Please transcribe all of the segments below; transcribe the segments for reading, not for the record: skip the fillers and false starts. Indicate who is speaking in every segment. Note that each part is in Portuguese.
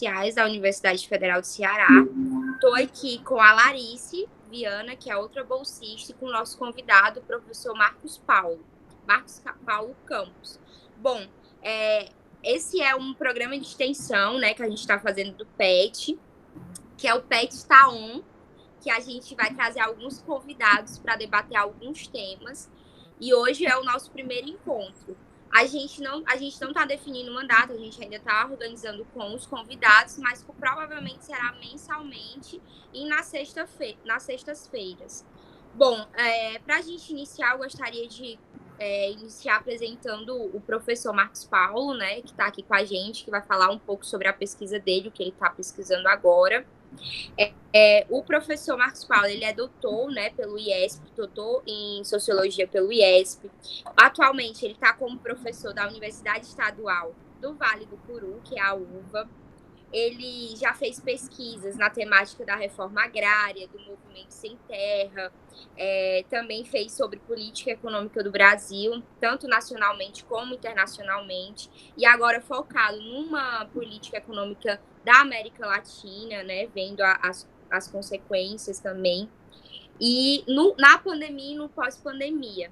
Speaker 1: Sociais da Universidade Federal do Ceará. Estou aqui com a Larice Viana, que é outra bolsista, e com o nosso convidado, o professor Marcos Paulo Campos. Bom, esse é um programa de extensão, né, que a gente está fazendo do PET, que é o PET Está On, que a gente vai trazer alguns convidados para debater alguns temas. E hoje é o nosso primeiro encontro. A gente não está definindo uma data, a gente ainda está organizando com os convidados, mas provavelmente será mensalmente e nas sextas-feiras. Bom, para a gente iniciar, eu gostaria de iniciar apresentando o professor Marcos Paulo, né, que está aqui com a gente, que vai falar um pouco sobre a pesquisa dele, o que ele está pesquisando agora. O professor Marcos Paulo, ele é doutor, né, pelo IESP, doutor em Sociologia pelo IESP. Atualmente, ele está como professor da Universidade Estadual do Vale do Curu, que é a UVA. Ele já fez pesquisas na temática da reforma agrária, do movimento sem terra, também fez sobre política econômica do Brasil, tanto nacionalmente como internacionalmente, e agora focado numa política econômica da América Latina, né, vendo as consequências também, e na pandemia e no pós-pandemia.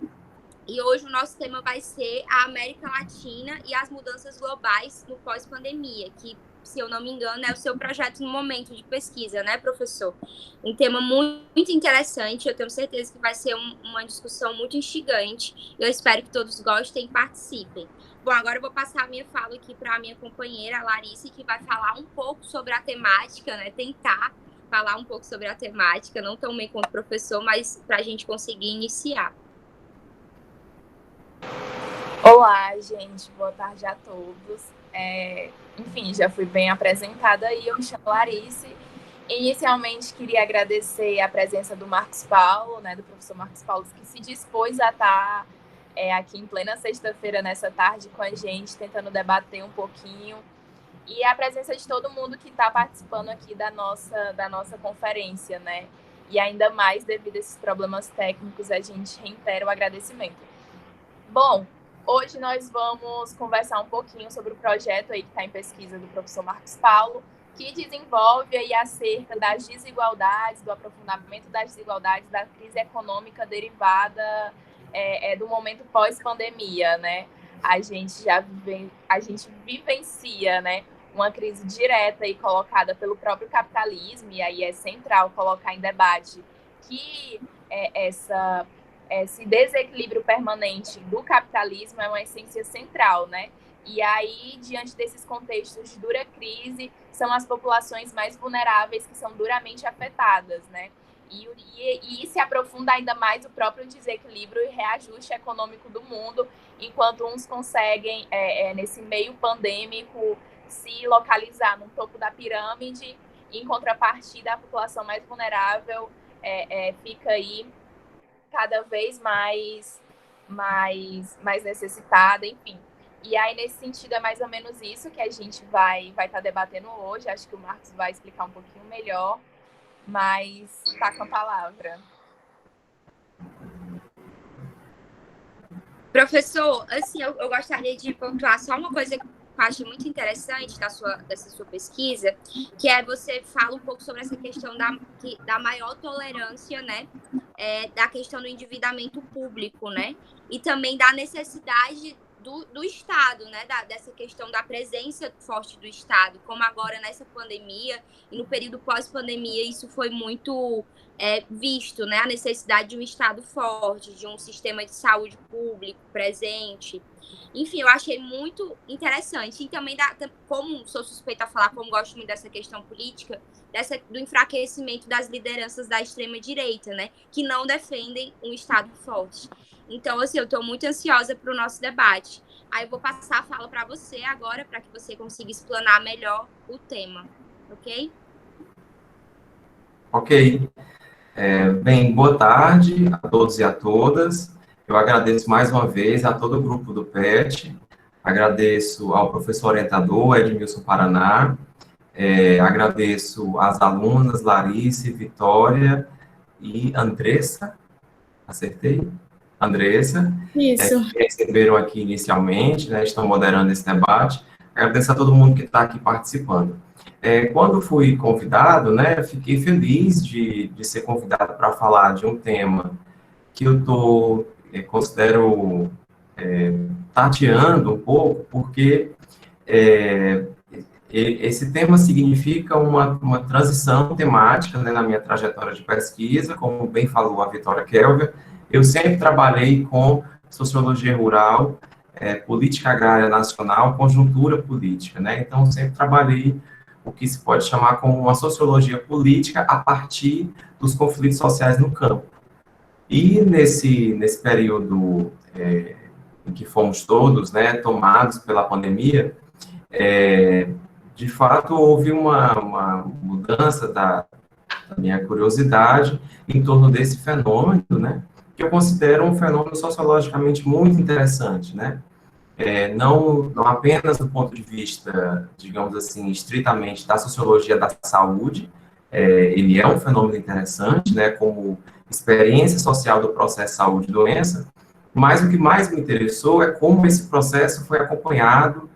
Speaker 1: E hoje o nosso tema vai ser a América Latina e as mudanças globais no pós-pandemia, que, se eu não me engano, é o seu projeto no momento de pesquisa, né, professor? Um tema muito interessante, eu tenho certeza que vai ser uma discussão muito instigante. Eu espero que todos gostem e participem. Bom, agora eu vou passar a minha fala aqui para a minha companheira, a Larice, que vai falar um pouco sobre a temática, né, tentar falar um pouco sobre a temática, não tão bem quanto o professor, mas para a gente conseguir iniciar.
Speaker 2: Olá, gente, boa tarde a todos. Enfim, já fui bem apresentada aí, eu me chamo Larice. Inicialmente, queria agradecer a presença do Marcos Paulo, né, do professor Marcos Paulo, que se dispôs a estar aqui em plena sexta-feira, nessa tarde, com a gente, tentando debater um pouquinho. E a presença de todo mundo que está participando aqui da nossa conferência, né? E ainda mais devido a esses problemas técnicos, a gente reitera o agradecimento. Bom, hoje nós vamos conversar um pouquinho sobre o projeto aí que está em pesquisa do professor Marcos Paulo, que desenvolve aí acerca das desigualdades, do aprofundamento das desigualdades, da crise econômica derivada do momento pós-pandemia, né? A gente vivencia, né, uma crise direta e colocada pelo próprio capitalismo, e aí é central colocar em debate que esse desequilíbrio permanente do capitalismo é uma essência central, né? E aí, diante desses contextos de dura crise, são as populações mais vulneráveis que são duramente afetadas, né? E se aprofunda ainda mais o próprio desequilíbrio e reajuste econômico do mundo, enquanto uns conseguem, nesse meio pandêmico, se localizar no topo da pirâmide, em contrapartida, a população mais vulnerável fica aí cada vez mais necessitada, enfim. E aí, nesse sentido, é mais ou menos isso que a gente vai estar debatendo hoje. Acho que o Marcos vai explicar um pouquinho melhor, mas está com a palavra.
Speaker 1: Professor, assim, eu gostaria de pontuar só uma coisa que eu acho muito interessante dessa sua pesquisa, que é você fala um pouco sobre essa questão da maior tolerância, né, da questão do endividamento público, né, e também da necessidade do Estado, né, dessa questão da presença forte do Estado, como agora nessa pandemia e no período pós-pandemia isso foi muito visto, né, a necessidade de um Estado forte, de um sistema de saúde público presente. Enfim, eu achei muito interessante. E também, como sou suspeita a falar, como gosto muito dessa questão política, do enfraquecimento das lideranças da extrema-direita, né, que não defendem um Estado forte. Então, assim, eu estou muito ansiosa para o nosso debate. Aí eu vou passar a fala para você agora, para que você consiga explanar melhor o tema, ok?
Speaker 3: Ok. Bem, boa tarde a todos e a todas. Eu agradeço mais uma vez a todo o grupo do PET, agradeço ao professor orientador Edmilson Paraná, agradeço às alunas Larice, Vitória e Andressa, acertei? Andressa,
Speaker 4: Isso.
Speaker 3: que receberam aqui inicialmente, né, estão moderando esse debate. Agradeço a todo mundo que está aqui participando. Quando fui convidado, né, fiquei feliz de ser convidado para falar de um tema que considero tateando um pouco, porque é, esse tema significa uma transição temática, né, na minha trajetória de pesquisa, como bem falou a Vitória Kelber. Eu sempre trabalhei com sociologia rural, política agrária nacional, conjuntura política, né? Então, sempre trabalhei o que se pode chamar como uma sociologia política a partir dos conflitos sociais no campo. E nesse período em que fomos todos, né, tomados pela pandemia, de fato, houve uma mudança da minha curiosidade em torno desse fenômeno, né, que eu considero um fenômeno sociologicamente muito interessante, né, não apenas do ponto de vista, digamos assim, estritamente da sociologia da saúde, ele é um fenômeno interessante, né, como experiência social do processo saúde e doença, mas o que mais me interessou é como esse processo foi acompanhado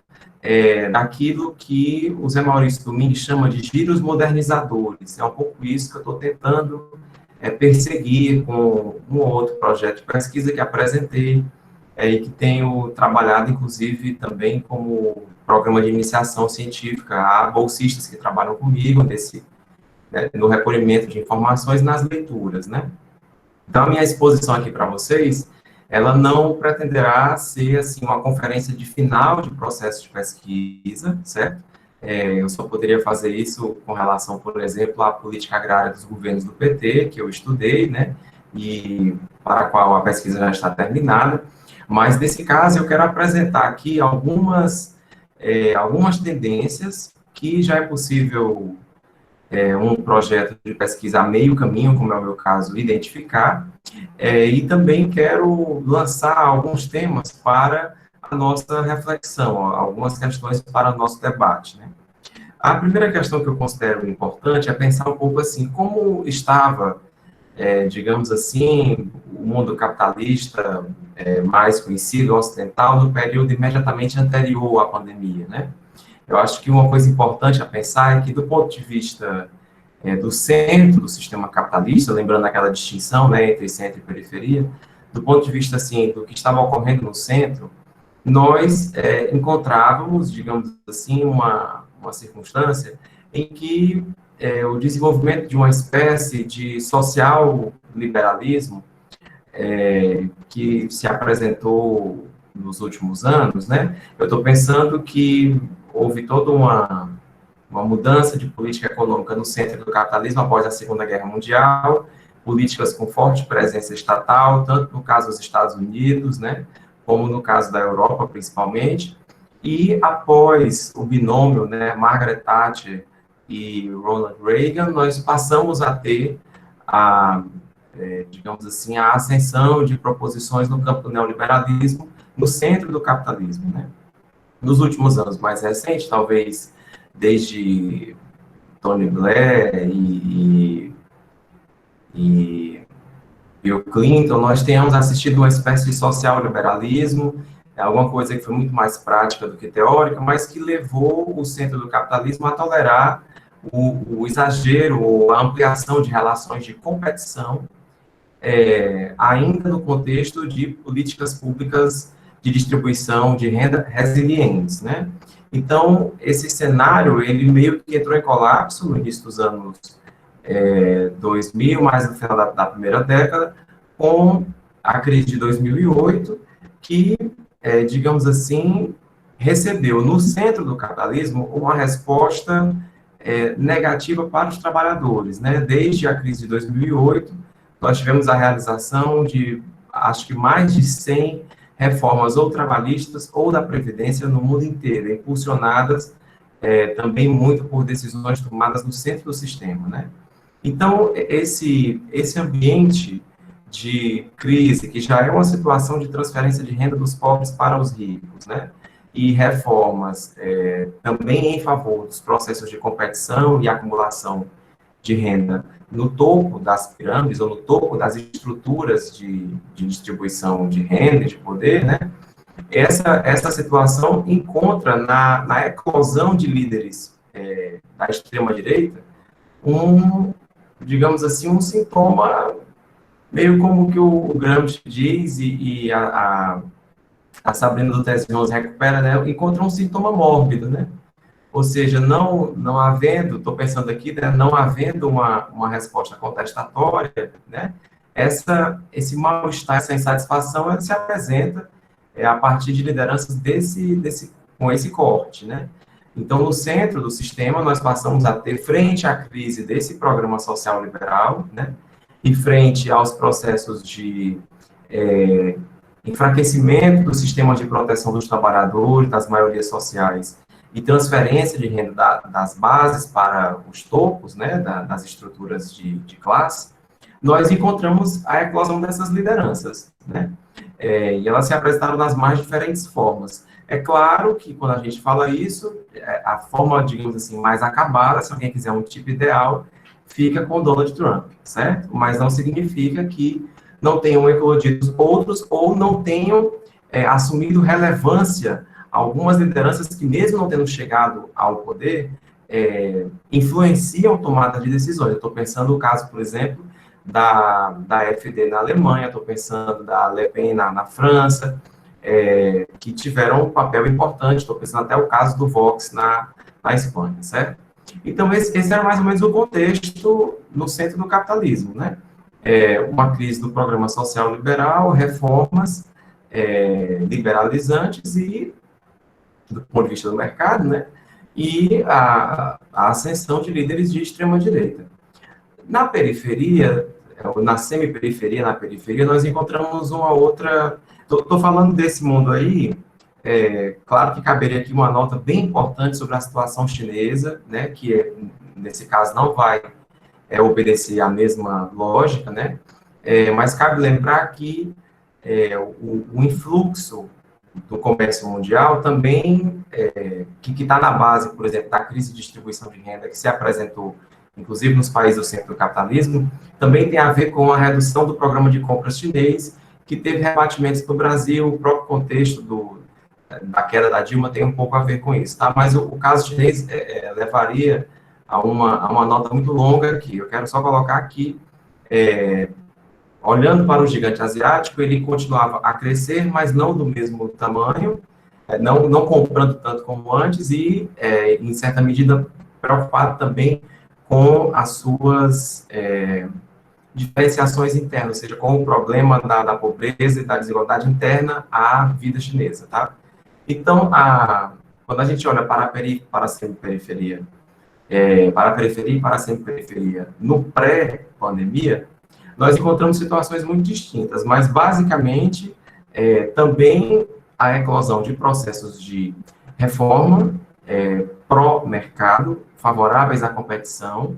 Speaker 3: daquilo que o Zé Maurício Domingues chama de giros modernizadores. É um pouco isso que eu estou tentando perseguir com um ou outro projeto de pesquisa que apresentei e que tenho trabalhado, inclusive, também como programa de iniciação científica. Há bolsistas que trabalham comigo no recolhimento de informações e nas leituras, né? Então, a minha exposição aqui para vocês, ela não pretenderá ser, assim, uma conferência de final de processo de pesquisa, certo? Eu só poderia fazer isso com relação, por exemplo, à política agrária dos governos do PT, que eu estudei, né, e para a qual a pesquisa já está terminada, mas, nesse caso, eu quero apresentar aqui algumas tendências que já é possível um projeto de pesquisa a meio caminho, como é o meu caso, identificar, e também quero lançar alguns temas para a nossa reflexão, algumas questões para o nosso debate, né? A primeira questão que eu considero importante é pensar um pouco assim, como estava, digamos assim, o mundo capitalista mais conhecido, ocidental, no período imediatamente anterior à pandemia, né? Eu acho que uma coisa importante a pensar é que, do ponto de vista do centro do sistema capitalista, lembrando aquela distinção, né, entre centro e periferia, do ponto de vista, assim, do que estava ocorrendo no centro, nós encontrávamos, digamos assim, uma circunstância em que o desenvolvimento de uma espécie de social-liberalismo que se apresentou nos últimos anos, né? Eu estou pensando que houve toda uma mudança de política econômica no centro do capitalismo após a Segunda Guerra Mundial, políticas com forte presença estatal, tanto no caso dos Estados Unidos, né, como no caso da Europa, principalmente, e após o binômio, né, Margaret Thatcher e Ronald Reagan, nós passamos a ter digamos assim, a ascensão de proposições no campo do neoliberalismo no centro do capitalismo, né? Nos últimos anos mais recentes, talvez desde Tony Blair e Bill Clinton, nós tenhamos assistido uma espécie de social-liberalismo, alguma coisa que foi muito mais prática do que teórica, mas que levou o centro do capitalismo a tolerar o exagero ou a ampliação de relações de competição, ainda no contexto de políticas públicas de distribuição de renda resilientes, né? Então, esse cenário, ele meio que entrou em colapso no início dos anos 2000, mais no final da primeira década, com a crise de 2008, que, digamos assim, recebeu no centro do capitalismo uma resposta negativa para os trabalhadores, né? Desde a crise de 2008, nós tivemos a realização de, acho que mais de 100 reformas ou trabalhistas ou da Previdência no mundo inteiro, impulsionadas também muito por decisões tomadas no centro do sistema, né? Então, esse ambiente de crise, que já é uma situação de transferência de renda dos pobres para os ricos, né? E reformas também em favor dos processos de competição e acumulação de renda no topo das pirâmides, ou no topo das estruturas de distribuição de renda e de poder, né? Essa situação encontra na eclosão de líderes da extrema-direita, digamos assim, um sintoma meio como que o Gramsci diz e a Sabrina do Tese 11 recupera, né, encontra um sintoma mórbido, né? Ou seja, não havendo, estou pensando aqui, né, não havendo uma resposta contestatória, né, esse mal-estar, essa insatisfação, ela se apresenta a partir de lideranças com esse corte, né? Então, no centro do sistema, nós passamos a ter, frente à crise desse programa social liberal, né, e frente aos processos de enfraquecimento do sistema de proteção dos trabalhadores, das maiorias sociais, e transferência de renda das bases para os topos, né, das estruturas de classe, nós encontramos a eclosão dessas lideranças, né? E elas se apresentaram nas mais diferentes formas. É claro que, quando a gente fala isso, a forma, digamos assim, mais acabada, se alguém quiser um tipo ideal, fica com Donald Trump, certo? Mas não significa que não tenham eclodido outros ou não tenham assumido relevância algumas lideranças que, mesmo não tendo chegado ao poder, influenciam tomada de decisões. Eu estou pensando no caso, por exemplo, da AfD na Alemanha, estou pensando da Le Pen na França, que tiveram um papel importante, estou pensando até o caso do Vox na Espanha, certo? Então, esse era mais ou menos o contexto no centro do capitalismo, né? Uma crise do programa social liberal, reformas liberalizantes e, do ponto de vista do mercado, né? E a ascensão de líderes de extrema-direita. Na periferia, na semi-periferia, na periferia, nós encontramos uma outra... Estou falando desse mundo aí, claro que caberia aqui uma nota bem importante sobre a situação chinesa, né, que, nesse caso, não vai obedecer à mesma lógica, né, mas cabe lembrar que o influxo do comércio mundial também, que está na base, por exemplo, da crise de distribuição de renda que se apresentou, inclusive nos países do centro do capitalismo, também tem a ver com a redução do programa de compras chinês, que teve rebatimentos no Brasil. O próprio contexto da queda da Dilma tem um pouco a ver com isso, tá? Mas o caso chinês levaria a uma nota muito longa aqui. Eu quero só colocar aqui, olhando para o gigante asiático, ele continuava a crescer, mas não do mesmo tamanho, não comprando tanto como antes e, em certa medida, preocupado também com as suas diferenciações internas, ou seja, com o problema da pobreza e da desigualdade interna à vida chinesa, tá? Então, quando a gente olha para a semi-periferia, para a periferia e para a semi-periferia, no pré-pandemia, nós encontramos situações muito distintas, mas, basicamente, também a eclosão de processos de reforma pró-mercado, favoráveis à competição,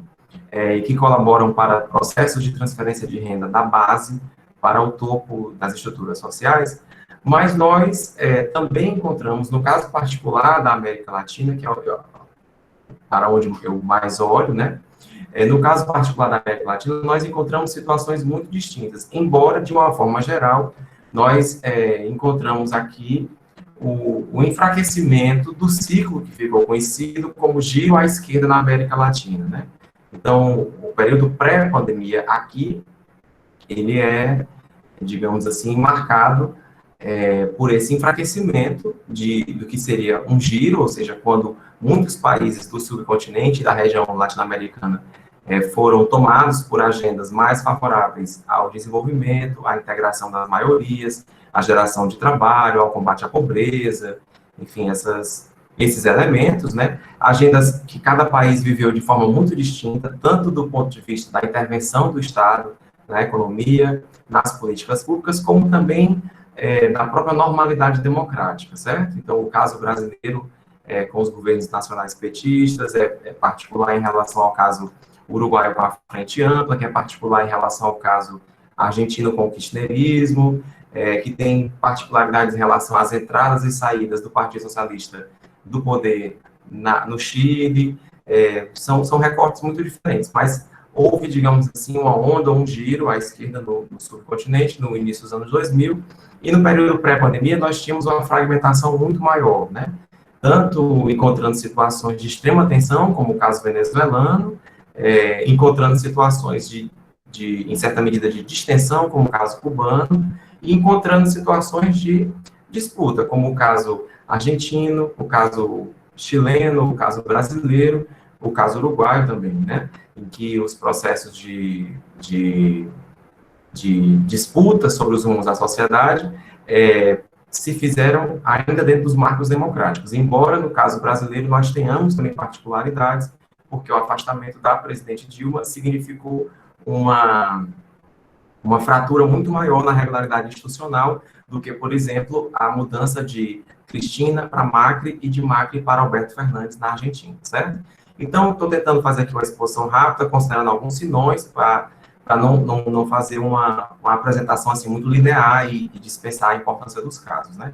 Speaker 3: e que colaboram para processos de transferência de renda da base para o topo das estruturas sociais, mas nós também encontramos, no caso particular da América Latina, que é para onde eu mais olho, né? No caso particular da América Latina, nós encontramos situações muito distintas, embora, de uma forma geral, nós encontramos aqui o enfraquecimento do ciclo que ficou conhecido como giro à esquerda na América Latina, né? Então, o período pré-pandemia aqui, ele digamos assim, marcado por esse enfraquecimento do que seria um giro, ou seja, quando muitos países do subcontinente e da região latino-americana foram tomados por agendas mais favoráveis ao desenvolvimento, à integração das maiorias, à geração de trabalho, ao combate à pobreza, enfim, esses elementos, né, agendas que cada país viveu de forma muito distinta, tanto do ponto de vista da intervenção do Estado na economia, nas políticas públicas, como também na própria normalidade democrática, certo? Então, o caso brasileiro, com os governos nacionais petistas, é particular em relação ao caso uruguaio com a Frente Ampla, que é particular em relação ao caso argentino com o kirchnerismo, que tem particularidades em relação às entradas e saídas do Partido Socialista do poder no Chile, são recortes muito diferentes, mas houve, digamos assim, uma onda, um giro à esquerda no subcontinente, no início dos anos 2000, e no período pré-pandemia nós tínhamos uma fragmentação muito maior, né? tanto encontrando situações de extrema tensão, como o caso venezuelano, encontrando situações em certa medida, de distensão, como o caso cubano, e encontrando situações de disputa, como o caso argentino, o caso chileno, o caso brasileiro, o caso uruguaio também, né? Em que os processos de disputa sobre os rumos da sociedade se fizeram ainda dentro dos marcos democráticos, embora, no caso brasileiro, nós tenhamos também particularidades, porque o afastamento da presidente Dilma significou uma fratura muito maior na regularidade institucional do que, por exemplo, a mudança de Cristina para Macri e de Macri para Alberto Fernandes na Argentina, certo? Então, estou tentando fazer aqui uma exposição rápida, considerando alguns sinões, para não fazer uma apresentação assim muito linear e dispensar a importância dos casos, né?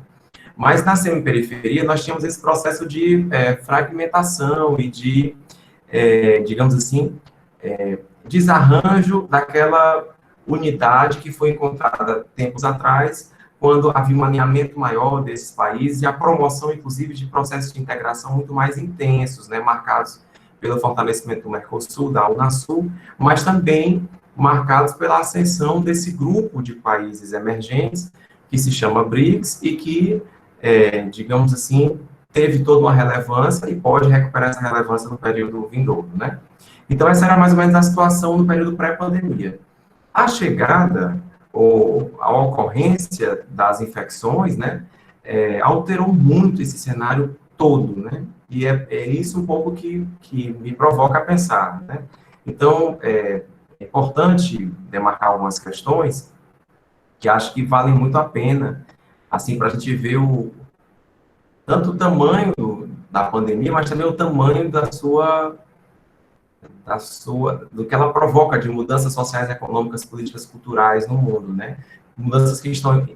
Speaker 3: Mas na semiperiferia nós tínhamos esse processo de fragmentação e de, digamos assim, desarranjo daquela unidade que foi encontrada tempos atrás, quando havia um alinhamento maior desses países e a promoção, inclusive, de processos de integração muito mais intensos, né, marcados pelo fortalecimento do Mercosul, da Unasul, mas também marcados pela ascensão desse grupo de países emergentes, que se chama BRICS, e que, digamos assim, teve toda uma relevância e pode recuperar essa relevância no período vindouro, né? Então, essa era mais ou menos a situação no período pré-pandemia. A chegada, ou a ocorrência das infecções, né, alterou muito esse cenário todo, né? E é isso um pouco que me provoca a pensar, né? Então, é importante demarcar algumas questões que acho que valem muito a pena, assim, para a gente ver tanto o tamanho da pandemia, mas também o tamanho do que ela provoca de mudanças sociais, econômicas, políticas, culturais no mundo, né? Mudanças que estão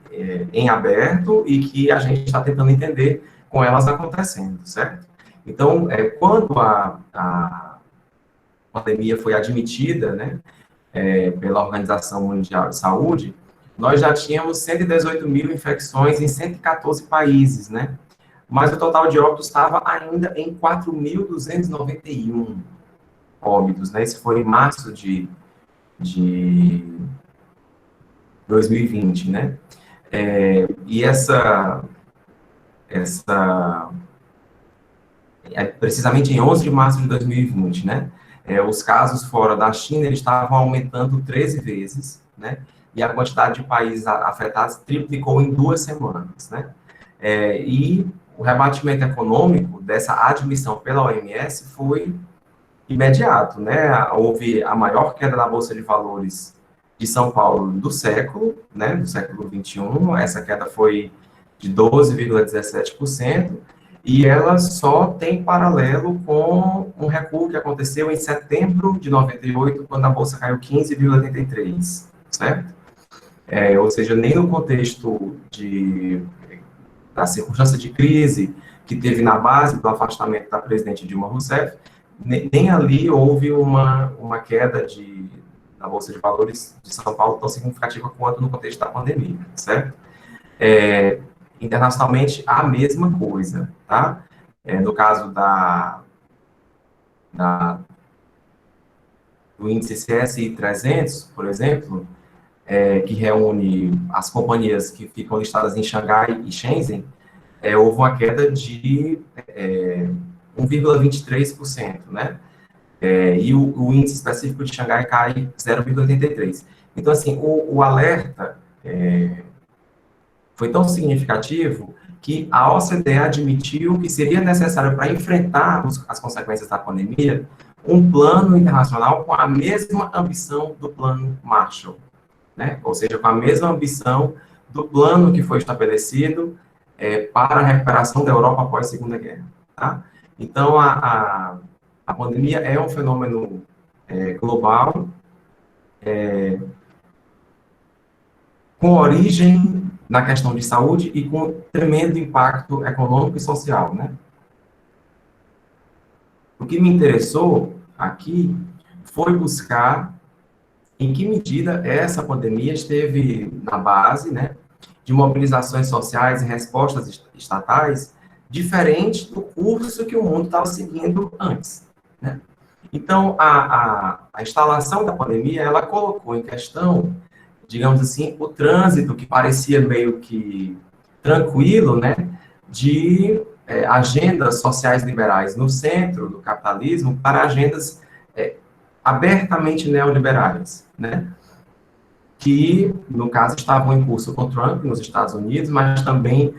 Speaker 3: em aberto e que a gente está tentando entender com elas acontecendo, certo? Então, quando a pandemia foi admitida, né, pela Organização Mundial de Saúde, nós já tínhamos 118 mil infecções em 114 países, né? Mas o total de óbitos estava ainda em 4.291 óbitos, né? Isso foi em março de 2020, né? E precisamente em 11 de março de 2020, né? Os casos fora da China, eles estavam aumentando 13 vezes, né? E a quantidade de países afetados triplicou em 2 semanas, né? E o rebatimento econômico dessa admissão pela OMS foi imediato, né? Houve a maior queda da Bolsa de Valores de São Paulo do século, né? Do século XXI. Essa queda foi de 12,17%, e ela só tem paralelo com um recuo que aconteceu em setembro de 98, quando a Bolsa caiu 15,83%, certo? Ou seja, nem no contexto da circunstância de crise que teve na base do afastamento da presidente Dilma Rousseff, nem ali houve uma queda da Bolsa de Valores de São Paulo tão significativa quanto no contexto da pandemia, certo? Internacionalmente, a mesma coisa, tá? No caso do índice CSI 300, por exemplo, que reúne as companhias que ficam listadas em Xangai e Shenzhen, houve uma queda de 1,23%, né? E o índice específico de Xangai cai 0,83%. Então, assim, o alerta foi tão significativo que a OCDE admitiu que seria necessário, para enfrentar as consequências da pandemia, um plano internacional com a mesma ambição do plano Marshall, né? Ou seja, com a mesma ambição do plano que foi estabelecido para a recuperação da Europa após a Segunda Guerra, tá? Então, a pandemia é um fenômeno global, com origem na questão de saúde e com tremendo impacto econômico e social, né? O que me interessou aqui foi buscar em que medida essa pandemia esteve na base, né, de mobilizações sociais e respostas estatais diferente do curso que o mundo estava seguindo antes, né? Então, a instalação da pandemia, ela colocou em questão, digamos assim, o trânsito que parecia meio que tranquilo, né, de agendas sociais liberais no centro do capitalismo para agendas abertamente neoliberais, né, que, no caso, estavam em curso com Trump nos Estados Unidos, mas também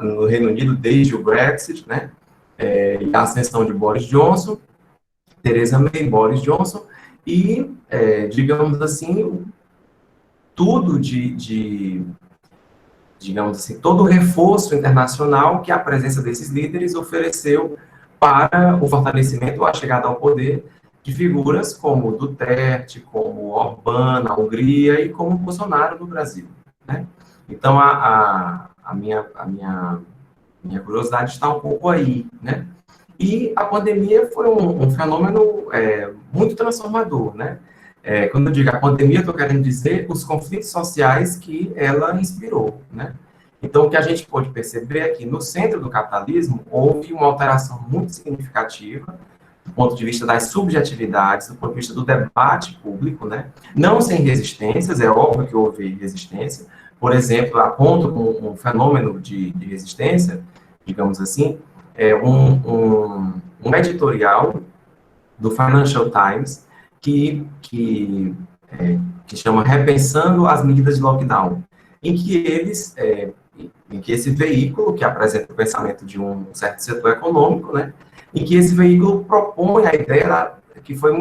Speaker 3: no Reino Unido desde o Brexit, né, e a ascensão de Boris Johnson, Theresa May, Boris Johnson, e, digamos assim, tudo digamos assim, todo o reforço internacional que a presença desses líderes ofereceu para o fortalecimento ou a chegada ao poder de figuras como Duterte, como Orbán na Hungria e como Bolsonaro no Brasil, né? Então, a minha curiosidade está um pouco aí, né? E a pandemia foi um fenômeno muito transformador, né? Quando eu digo a pandemia, eu estou querendo dizer os conflitos sociais que ela inspirou, né? Então, o que a gente pode perceber é que no centro do capitalismo houve uma alteração muito significativa do ponto de vista das subjetividades, do ponto de vista do debate público, né? Não sem resistências, é óbvio que houve resistência. Por exemplo, aponto um fenômeno de resistência, digamos assim, um editorial do Financial Times que chama Repensando as Medidas de Lockdown, em que esse veículo, que apresenta o pensamento de um certo setor econômico, né, em que esse veículo propõe a ideia que foi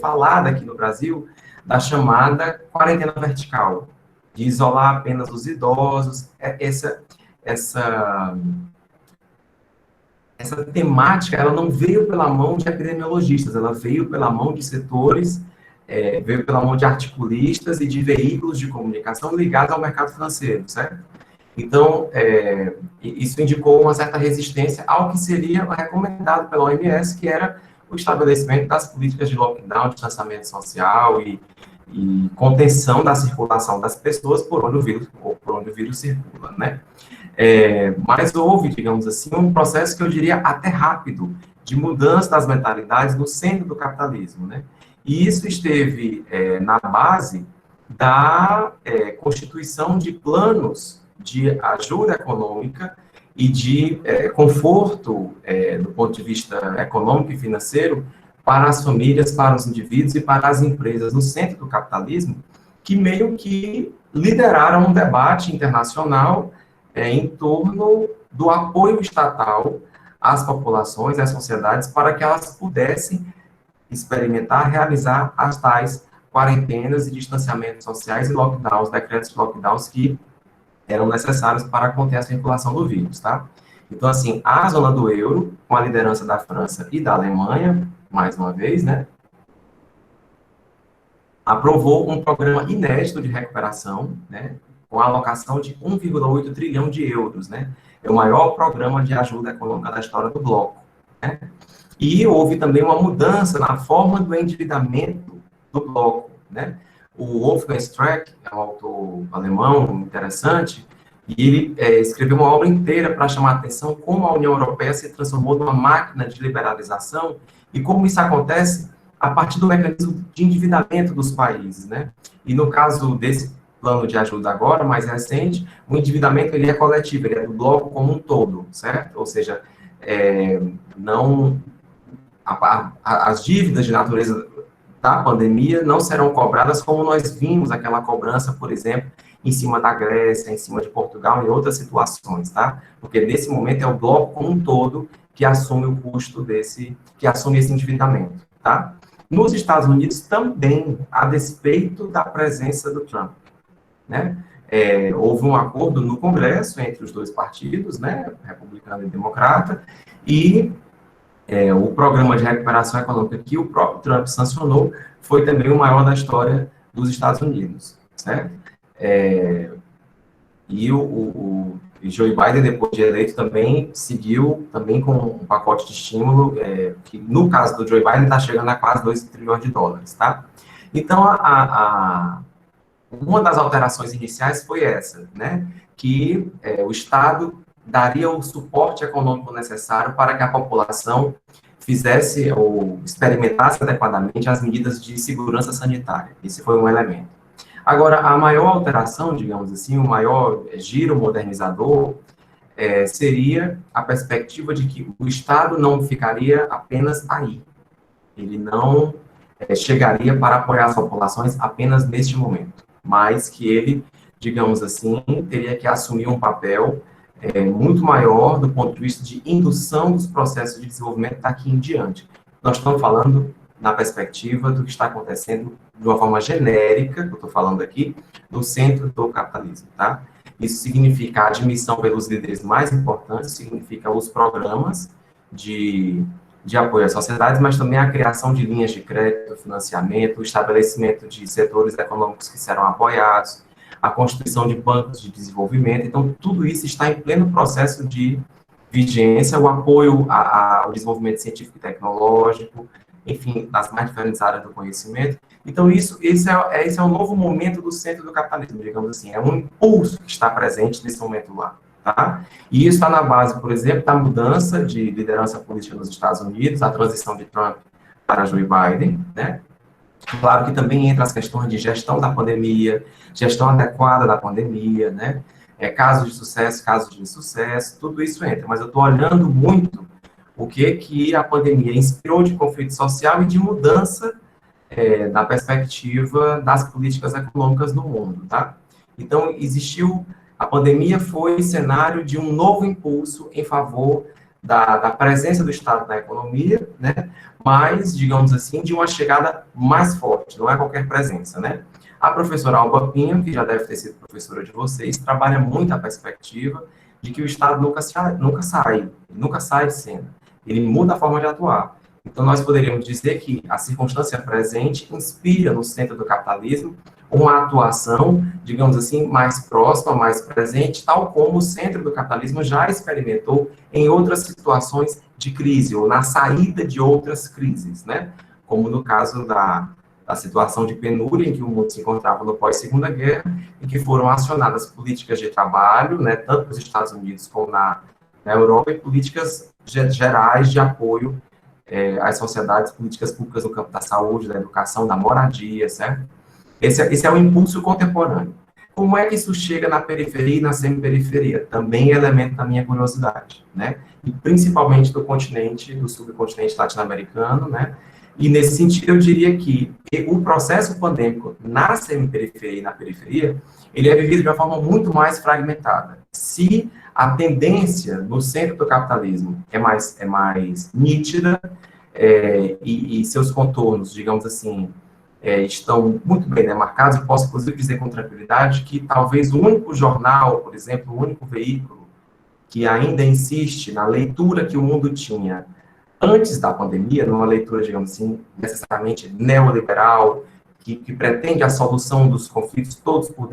Speaker 3: falada aqui no Brasil, da chamada quarentena vertical, de isolar apenas os idosos, essa temática, ela não veio pela mão de epidemiologistas, ela veio pela mão de setores, veio pela mão de articulistas e de veículos de comunicação ligados ao mercado financeiro, certo? Então, isso indicou uma certa resistência ao que seria recomendado pela OMS, que era o estabelecimento das políticas de lockdown, distanciamento social e contenção da circulação das pessoas por onde o vírus circula, né? Mas houve, digamos assim, um processo que eu diria até rápido, de mudança das mentalidades no centro do capitalismo, né? E isso esteve na base da constituição de planos de ajuda econômica e de conforto do ponto de vista econômico e financeiro para as famílias, para os indivíduos e para as empresas no centro do capitalismo, que meio que lideraram um debate internacional em torno do apoio estatal às populações, às sociedades, para que elas pudessem experimentar, realizar as tais quarentenas e distanciamentos sociais e lockdowns, decretos de lockdowns que eram necessários para conter a circulação do vírus, tá? Então, assim, a zona do euro, com a liderança da França e da Alemanha, mais uma vez, né, aprovou um programa inédito de recuperação, né, com a alocação de 1,8 trilhão de euros, né? É o maior programa de ajuda econômica da história do bloco, né? E houve também uma mudança na forma do endividamento do bloco, né? O Wolfgang Streeck, é um autor alemão interessante, e ele escreveu uma obra inteira para chamar a atenção como a União Europeia se transformou numa máquina de liberalização e como isso acontece a partir do mecanismo de endividamento dos países, né? E no caso desse plano de ajuda agora, mais recente, o endividamento ele é coletivo, ele é do bloco como um todo, certo? Ou seja, as dívidas de natureza da pandemia não serão cobradas como nós vimos aquela cobrança, por exemplo, em cima da Grécia, em cima de Portugal, em outras situações, tá? Porque nesse momento é o bloco como um todo que assume o custo que assume esse endividamento, tá? Nos Estados Unidos também, a despeito da presença do Trump, né? Houve um acordo no Congresso entre os dois partidos, né, republicano e democrata, e o programa de recuperação econômica que o próprio Trump sancionou foi também o maior da história dos Estados Unidos, certo? E o Joe Biden, depois de eleito, também seguiu também com um pacote de estímulo, que no caso do Joe Biden está chegando a quase 2 trilhões de dólares, tá? Então, uma das alterações iniciais foi essa, né? Que o Estado daria o suporte econômico necessário para que a população fizesse ou experimentasse adequadamente as medidas de segurança sanitária. Esse foi um elemento. Agora, a maior alteração, digamos assim, o maior giro modernizador seria a perspectiva de que o Estado não ficaria apenas aí. Ele não chegaria para apoiar as populações apenas neste momento, mas que ele, digamos assim, teria que assumir um papel muito maior do ponto de vista de indução dos processos de desenvolvimento daqui em diante. Nós estamos falando na perspectiva do que está acontecendo de uma forma genérica, que eu estou falando aqui, no centro do capitalismo, tá? Isso significa a admissão pelos líderes mais importantes, significa os programas de apoio às sociedades, mas também a criação de linhas de crédito, financiamento, o estabelecimento de setores econômicos que serão apoiados, a constituição de bancos de desenvolvimento. Então, tudo isso está em pleno processo de vigência, o apoio ao desenvolvimento científico e tecnológico, enfim, nas mais diferentes áreas do conhecimento. Então, esse é um novo momento do centro do capitalismo, digamos assim, é um impulso que está presente nesse momento lá, tá? E isso está na base, por exemplo, da mudança de liderança política nos Estados Unidos, a transição de Trump para Joe Biden, né? Claro que também entra as questões de gestão da pandemia, gestão adequada da pandemia, né? Casos de sucesso, casos de insucesso, tudo isso entra. Mas eu estou olhando muito o que a pandemia inspirou de conflito social e de mudança na perspectiva das políticas econômicas no mundo, tá? Então, a pandemia foi cenário de um novo impulso em favor da presença do Estado na economia, né? Mas, digamos assim, de uma chegada mais forte, não é qualquer presença, né? A professora Alba Pinho, que já deve ter sido professora de vocês, trabalha muito a perspectiva de que o Estado nunca sai de cena. Ele muda a forma de atuar. Então, nós poderíamos dizer que a circunstância presente inspira no centro do capitalismo uma atuação, digamos assim, mais próxima, mais presente, tal como o centro do capitalismo já experimentou em outras situações de crise, ou na saída de outras crises, né? Como no caso da situação de penúria em que o mundo se encontrava no pós-Segunda Guerra, em que foram acionadas políticas de trabalho, né, tanto nos Estados Unidos como na Europa, e políticas gerais de apoio às sociedades, políticas públicas no campo da saúde, da educação, da moradia, certo? Esse é o impulso contemporâneo. Como é que isso chega na periferia e na semi-periferia? Também é elemento da minha curiosidade, né? E principalmente do subcontinente latino-americano, né? E nesse sentido eu diria que o processo pandêmico na semi-periferia e na periferia, ele é vivido de uma forma muito mais fragmentada. Se a tendência no centro do capitalismo é mais nítida, e seus contornos, digamos assim, estão muito bem demarcados, eu posso, inclusive, dizer com tranquilidade que talvez o único jornal, por exemplo, o único veículo que ainda insiste na leitura que o mundo tinha antes da pandemia, numa leitura, digamos assim, necessariamente neoliberal, que pretende a solução dos conflitos todos por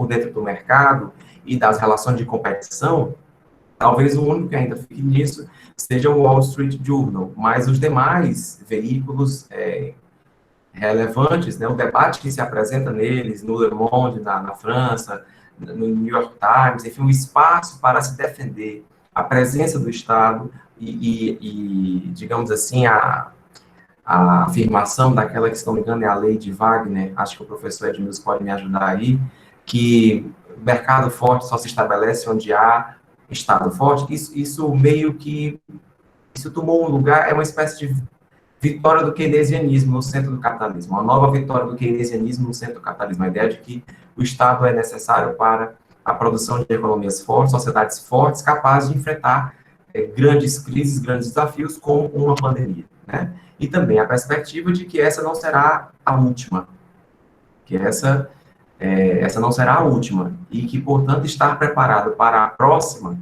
Speaker 3: dentro do mercado e das relações de competição, talvez o único que ainda fique nisso seja o Wall Street Journal, mas os demais veículos relevantes, né, o debate que se apresenta neles, no Le Monde, na França, no New York Times, enfim, um espaço para se defender a presença do Estado e digamos assim, a afirmação daquela que, se não me engano, é a lei de Wagner, acho que o professor Edmilson pode me ajudar aí, que o mercado forte só se estabelece onde há Estado forte. Isso meio que, isso tomou um lugar, é uma espécie de vitória do keynesianismo no centro do capitalismo, uma nova vitória do keynesianismo no centro do capitalismo, a ideia de que o Estado é necessário para a produção de economias fortes, sociedades fortes, capazes de enfrentar grandes crises, grandes desafios, como uma pandemia, né? E também a perspectiva de que essa não será a última, que essa não será a última, e que, portanto, estar preparado para a próxima,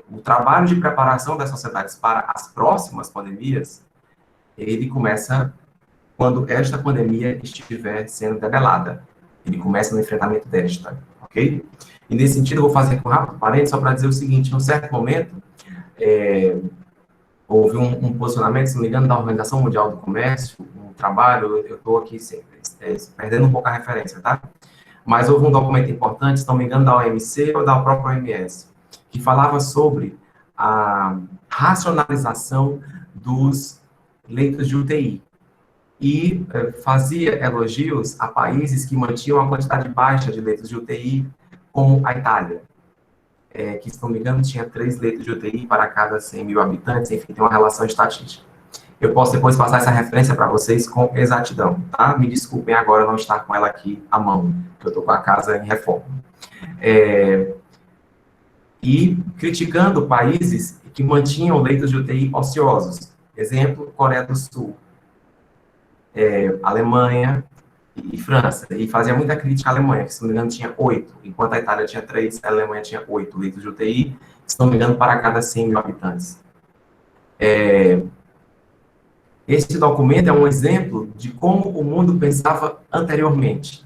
Speaker 3: o trabalho de preparação das sociedades para as próximas pandemias, ele começa quando esta pandemia estiver sendo debelada. Ele começa no enfrentamento desta, ok? E nesse sentido, eu vou fazer aqui um rápido parênteses só para dizer o seguinte: num certo momento, houve um posicionamento, se não me engano, da Organização Mundial do Comércio, um trabalho, eu estou aqui perdendo um pouco a referência, tá? Mas houve um documento importante, se não me engano, da OMC ou da própria OMS, que falava sobre a racionalização dos leitos de UTI. E fazia elogios a países que mantinham uma quantidade baixa de leitos de UTI, como a Itália, que, se não me engano, tinha 3 leitos de UTI para cada 100 mil habitantes, enfim, tem uma relação estatística. Eu posso depois passar essa referência para vocês com exatidão, tá? Me desculpem agora não estar com ela aqui à mão, que eu estou com a casa em reforma. E criticando países que mantinham leitos de UTI ociosos. Exemplo, Coreia do Sul, Alemanha e França. E fazia muita crítica à Alemanha, que, se não me engano, tinha 8, enquanto a Itália tinha 3, a Alemanha tinha 8 leitos de UTI, se não me engano, para cada 100 mil habitantes. Este documento é um exemplo de como o mundo pensava anteriormente,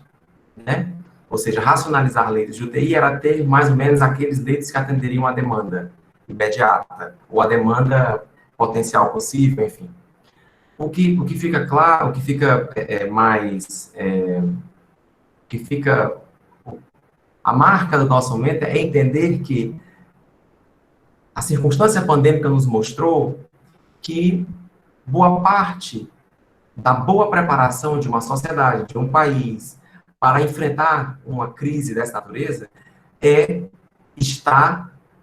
Speaker 3: né? Ou seja, racionalizar leitos de UTI era ter mais ou menos aqueles leitos que atenderiam à demanda imediata, ou a demanda potencial possível, enfim. O que fica claro, o que fica a marca do nosso momento é entender que a circunstância pandêmica nos mostrou que boa parte da boa preparação de uma sociedade, de um país, para enfrentar uma crise dessa natureza,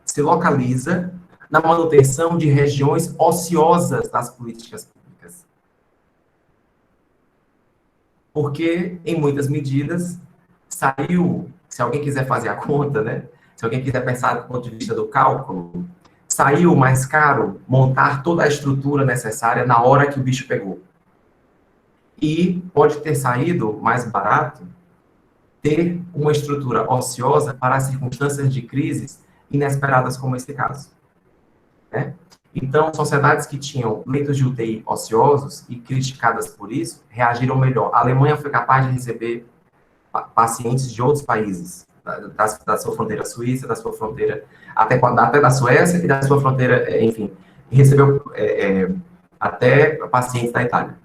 Speaker 3: se localiza na manutenção de regiões ociosas das políticas públicas. Porque, em muitas medidas, saiu, se alguém quiser fazer a conta, né? Se alguém quiser pensar do ponto de vista do cálculo, saiu mais caro montar toda a estrutura necessária na hora que o bicho pegou. E pode ter saído mais barato ter uma estrutura ociosa para as circunstâncias de crises inesperadas como esse caso. Né? Então, sociedades que tinham leitos de UTI ociosos e criticadas por isso, reagiram melhor. A Alemanha foi capaz de receber pacientes de outros países, da sua fronteira suíça, da sua fronteira, até da Suécia e da sua fronteira, enfim, recebeu até pacientes da Itália,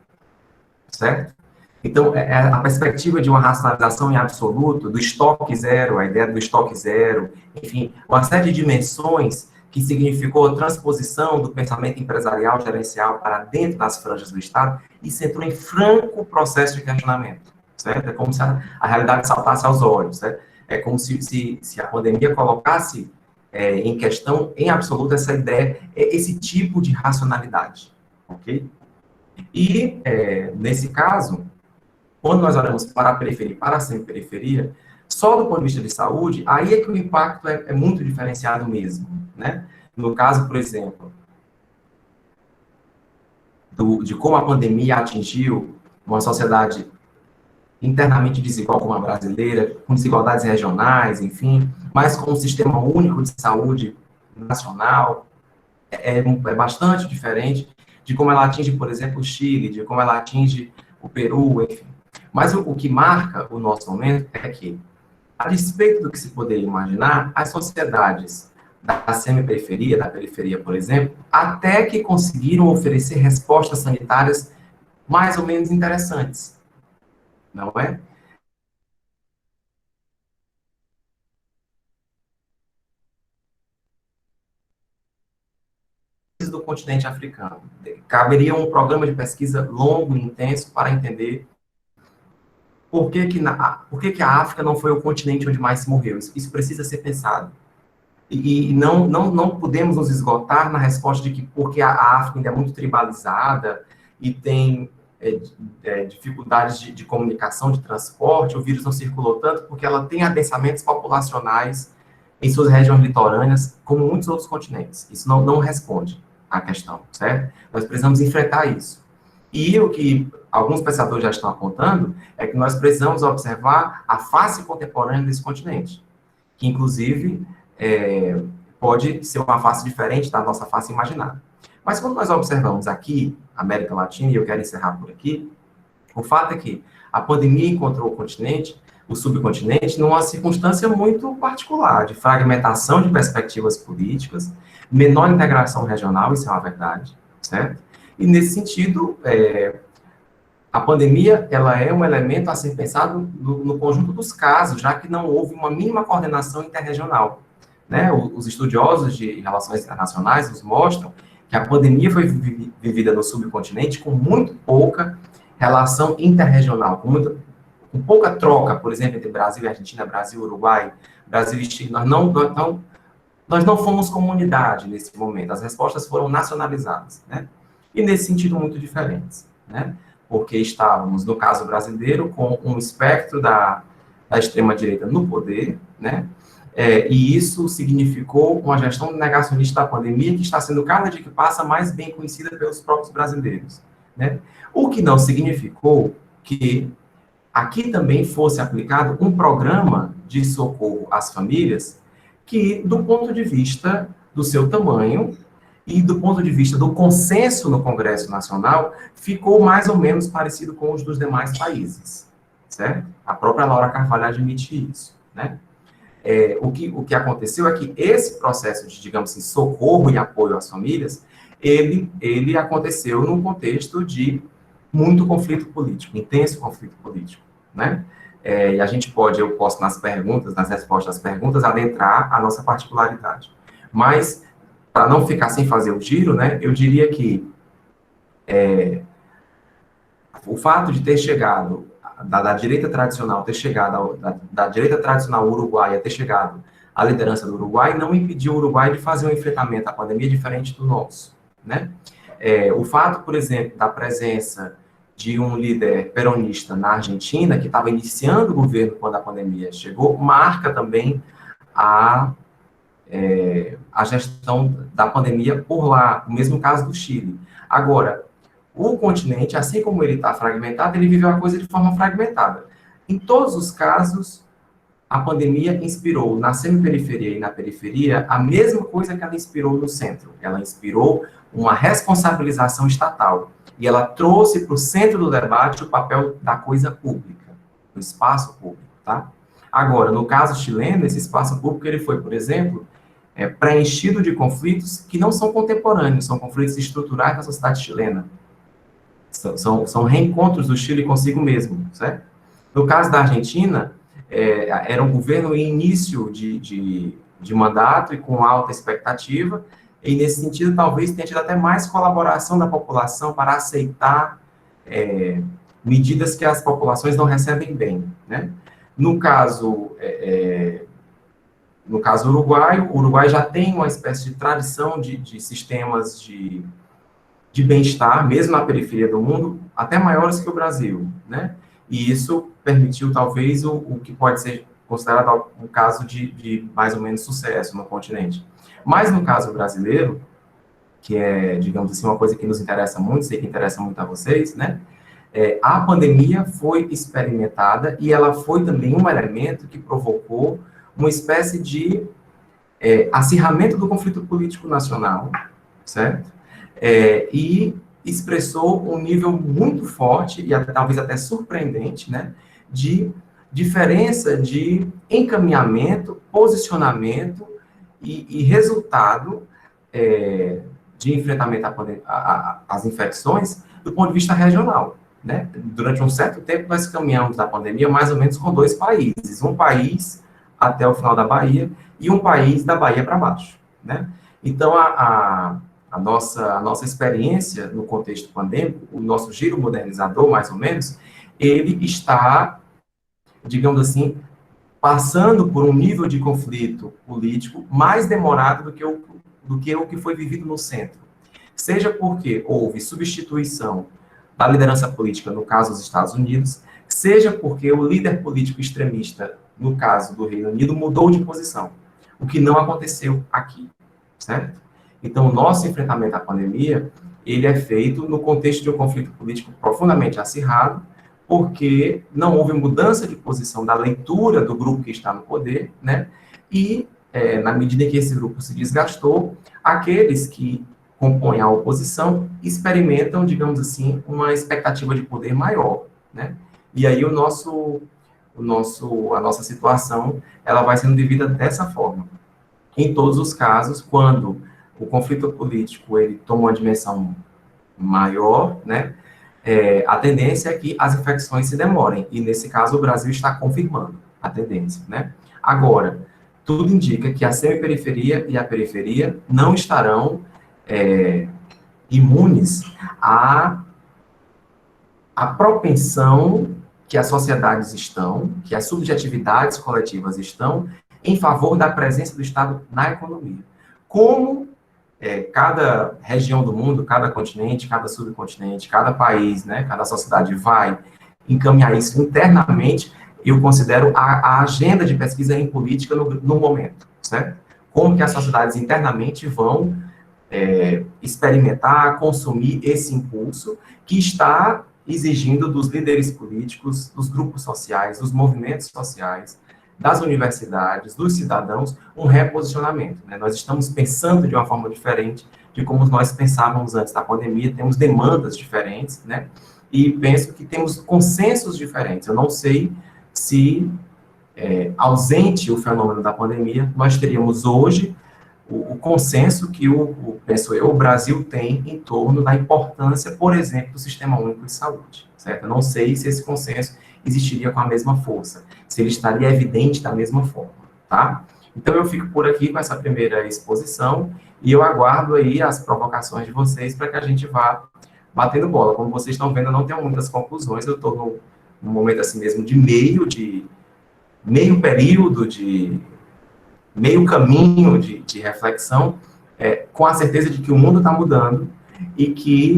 Speaker 3: certo? Então, a perspectiva de uma racionalização em absoluto, do estoque zero, a ideia do estoque zero, enfim, uma série de dimensões que significou a transposição do pensamento empresarial gerencial para dentro das franjas do Estado, isso entrou em franco processo de questionamento, certo? É como se a realidade saltasse aos olhos, certo? É como se a pandemia colocasse em questão, em absoluto, essa ideia, esse tipo de racionalidade, ok? E, nesse caso, quando nós olhamos para a periferia e para a semi-periferia, só do ponto de vista de saúde, aí é que o impacto é muito diferenciado mesmo, né? No caso, por exemplo, de como a pandemia atingiu uma sociedade internamente desigual como a brasileira, com desigualdades regionais, enfim, mas com um sistema único de saúde nacional, é bastante diferente de como ela atinge, por exemplo, o Chile, de como ela atinge o Peru, enfim. Mas o que marca o nosso momento é que, a despeito do que se poderia imaginar, as sociedades da semi-periferia, da periferia, por exemplo, até que conseguiram oferecer respostas sanitárias mais ou menos interessantes, não é? Do continente africano. Caberia um programa de pesquisa longo e intenso para entender por que a África não foi o continente onde mais se morreu. Isso precisa ser pensado. E não podemos nos esgotar na resposta de que porque a África ainda é muito tribalizada e tem dificuldades de comunicação, de transporte, o vírus não circulou tanto porque ela tem adensamentos populacionais em suas regiões litorâneas, como muitos outros continentes. Isso não responde à questão, certo? Nós precisamos enfrentar isso. E o que alguns pensadores já estão apontando é que nós precisamos observar a face contemporânea desse continente, que, inclusive, pode ser uma face diferente da nossa face imaginada. Mas quando nós observamos aqui, América Latina, e eu quero encerrar por aqui, o fato é que a pandemia encontrou o subcontinente, numa circunstância muito particular, de fragmentação de perspectivas políticas, menor integração regional, isso é uma verdade, certo? E, nesse sentido, a pandemia, ela é um elemento a ser pensado no conjunto dos casos, já que não houve uma mínima coordenação interregional. né, os estudiosos de relações internacionais nos mostram que a pandemia foi vivida no subcontinente com muito pouca relação interregional, com pouca troca, por exemplo, entre Brasil e Argentina, Brasil e Uruguai, Brasil e Chile. Nós não fomos comunidade nesse momento, as respostas foram nacionalizadas, né? E nesse sentido muito diferentes, né? Porque estávamos, no caso brasileiro, com um espectro da extrema-direita no poder, né? E isso significou uma gestão negacionista da pandemia que está sendo, cada dia que passa, mais bem conhecida pelos próprios brasileiros, né? O que não significou que aqui também fosse aplicado um programa de socorro às famílias que, do ponto de vista do seu tamanho e do ponto de vista do consenso no Congresso Nacional, ficou mais ou menos parecido com os dos demais países, certo? A própria Laura Carvalho admite isso, né? O que aconteceu é que esse processo de, digamos assim, socorro e apoio às famílias, ele aconteceu num contexto de muito conflito político, intenso conflito político, né? E eu posso, nas respostas às perguntas, adentrar a nossa particularidade. Mas, para não ficar sem fazer o giro, né, eu diria que o fato de ter chegado, da direita tradicional ter chegado, da direita tradicional uruguaia ter chegado à liderança do Uruguai, não impediu o Uruguai de fazer um enfrentamento à pandemia diferente do nosso, né? O fato, por exemplo, da presença de um líder peronista na Argentina, que estava iniciando o governo quando a pandemia chegou, marca também a gestão da pandemia por lá, o mesmo caso do Chile. Agora, o continente, assim como ele está fragmentado, ele viveu a coisa de forma fragmentada. Em todos os casos, a pandemia inspirou na semiperiferia e na periferia a mesma coisa que ela inspirou no centro. Ela inspirou uma responsabilização estatal. E ela trouxe para o centro do debate o papel da coisa pública, do espaço público, tá? Agora, no caso chileno, esse espaço público, ele foi, por exemplo, preenchido de conflitos que não são contemporâneos, são conflitos estruturais da sociedade chilena. São reencontros do Chile consigo mesmo, certo? No caso da Argentina, era um governo em início de mandato e com alta expectativa, e nesse sentido talvez tenha tido até mais colaboração da população para aceitar medidas que as populações não recebem bem, né? No caso uruguaio, o Uruguai já tem uma espécie de tradição de sistemas de bem-estar, mesmo na periferia do mundo, até maiores que o Brasil, né? E isso permitiu, talvez, o que pode ser considerado um caso de mais ou menos sucesso no continente. Mas no caso brasileiro, que é, digamos assim, uma coisa que nos interessa muito, sei que interessa muito a vocês, né? A pandemia foi experimentada e ela foi também um elemento que provocou uma espécie de acirramento do conflito político nacional, certo? E expressou um nível muito forte e talvez até surpreendente, né, de diferença de encaminhamento, posicionamento e resultado de enfrentamento às infecções do ponto de vista regional, né? Durante um certo tempo, nós caminhamos da pandemia mais ou menos com 2 países, um país até o final da Bahia e um país da Bahia para baixo, né? Então, a nossa experiência no contexto pandêmico, o nosso giro modernizador, mais ou menos, ele está, digamos assim, passando por um nível de conflito político mais demorado do que o que foi vivido no centro. Seja porque houve substituição da liderança política, no caso dos Estados Unidos, seja porque o líder político extremista, no caso do Reino Unido, mudou de posição, o que não aconteceu aqui, certo? Então, o nosso enfrentamento à pandemia, ele é feito no contexto de um conflito político profundamente acirrado, porque não houve mudança de posição da leitura do grupo que está no poder, né? E, na medida em que esse grupo se desgastou, aqueles que compõem a oposição experimentam, digamos assim, uma expectativa de poder maior, né? E aí a nossa situação, ela vai sendo vivida dessa forma. Em todos os casos, quando o conflito político ele toma uma dimensão maior, né? A tendência é que as infecções se demorem, e nesse caso o Brasil está confirmando a tendência, né? Agora, tudo indica que a semiperiferia e a periferia não estarão imunes à propensão que as sociedades estão, que as subjetividades coletivas estão, em favor da presença do Estado na economia. Como cada região do mundo, cada continente, cada subcontinente, cada país, né, cada sociedade vai encaminhar isso internamente, eu considero a agenda de pesquisa em política no momento, certo? Como que as sociedades internamente vão experimentar, consumir esse impulso que está exigindo dos líderes políticos, dos grupos sociais, dos movimentos sociais, das universidades, dos cidadãos, um reposicionamento, né? Nós estamos pensando de uma forma diferente de como nós pensávamos antes da pandemia, temos demandas diferentes, né? E penso que temos consensos diferentes. Eu não sei se, ausente o fenômeno da pandemia, nós teríamos hoje o consenso que, penso eu, o Brasil tem em torno da importância, por exemplo, do Sistema Único de Saúde, certo? Eu não sei se esse consenso existiria com a mesma força, se ele estaria evidente da mesma forma, tá? Então, eu fico por aqui com essa primeira exposição e eu aguardo aí as provocações de vocês para que a gente vá batendo bola. Como vocês estão vendo, eu não tenho muitas conclusões, eu estou num momento assim mesmo de meio período, de meio caminho de reflexão, com a certeza de que o mundo está mudando e que,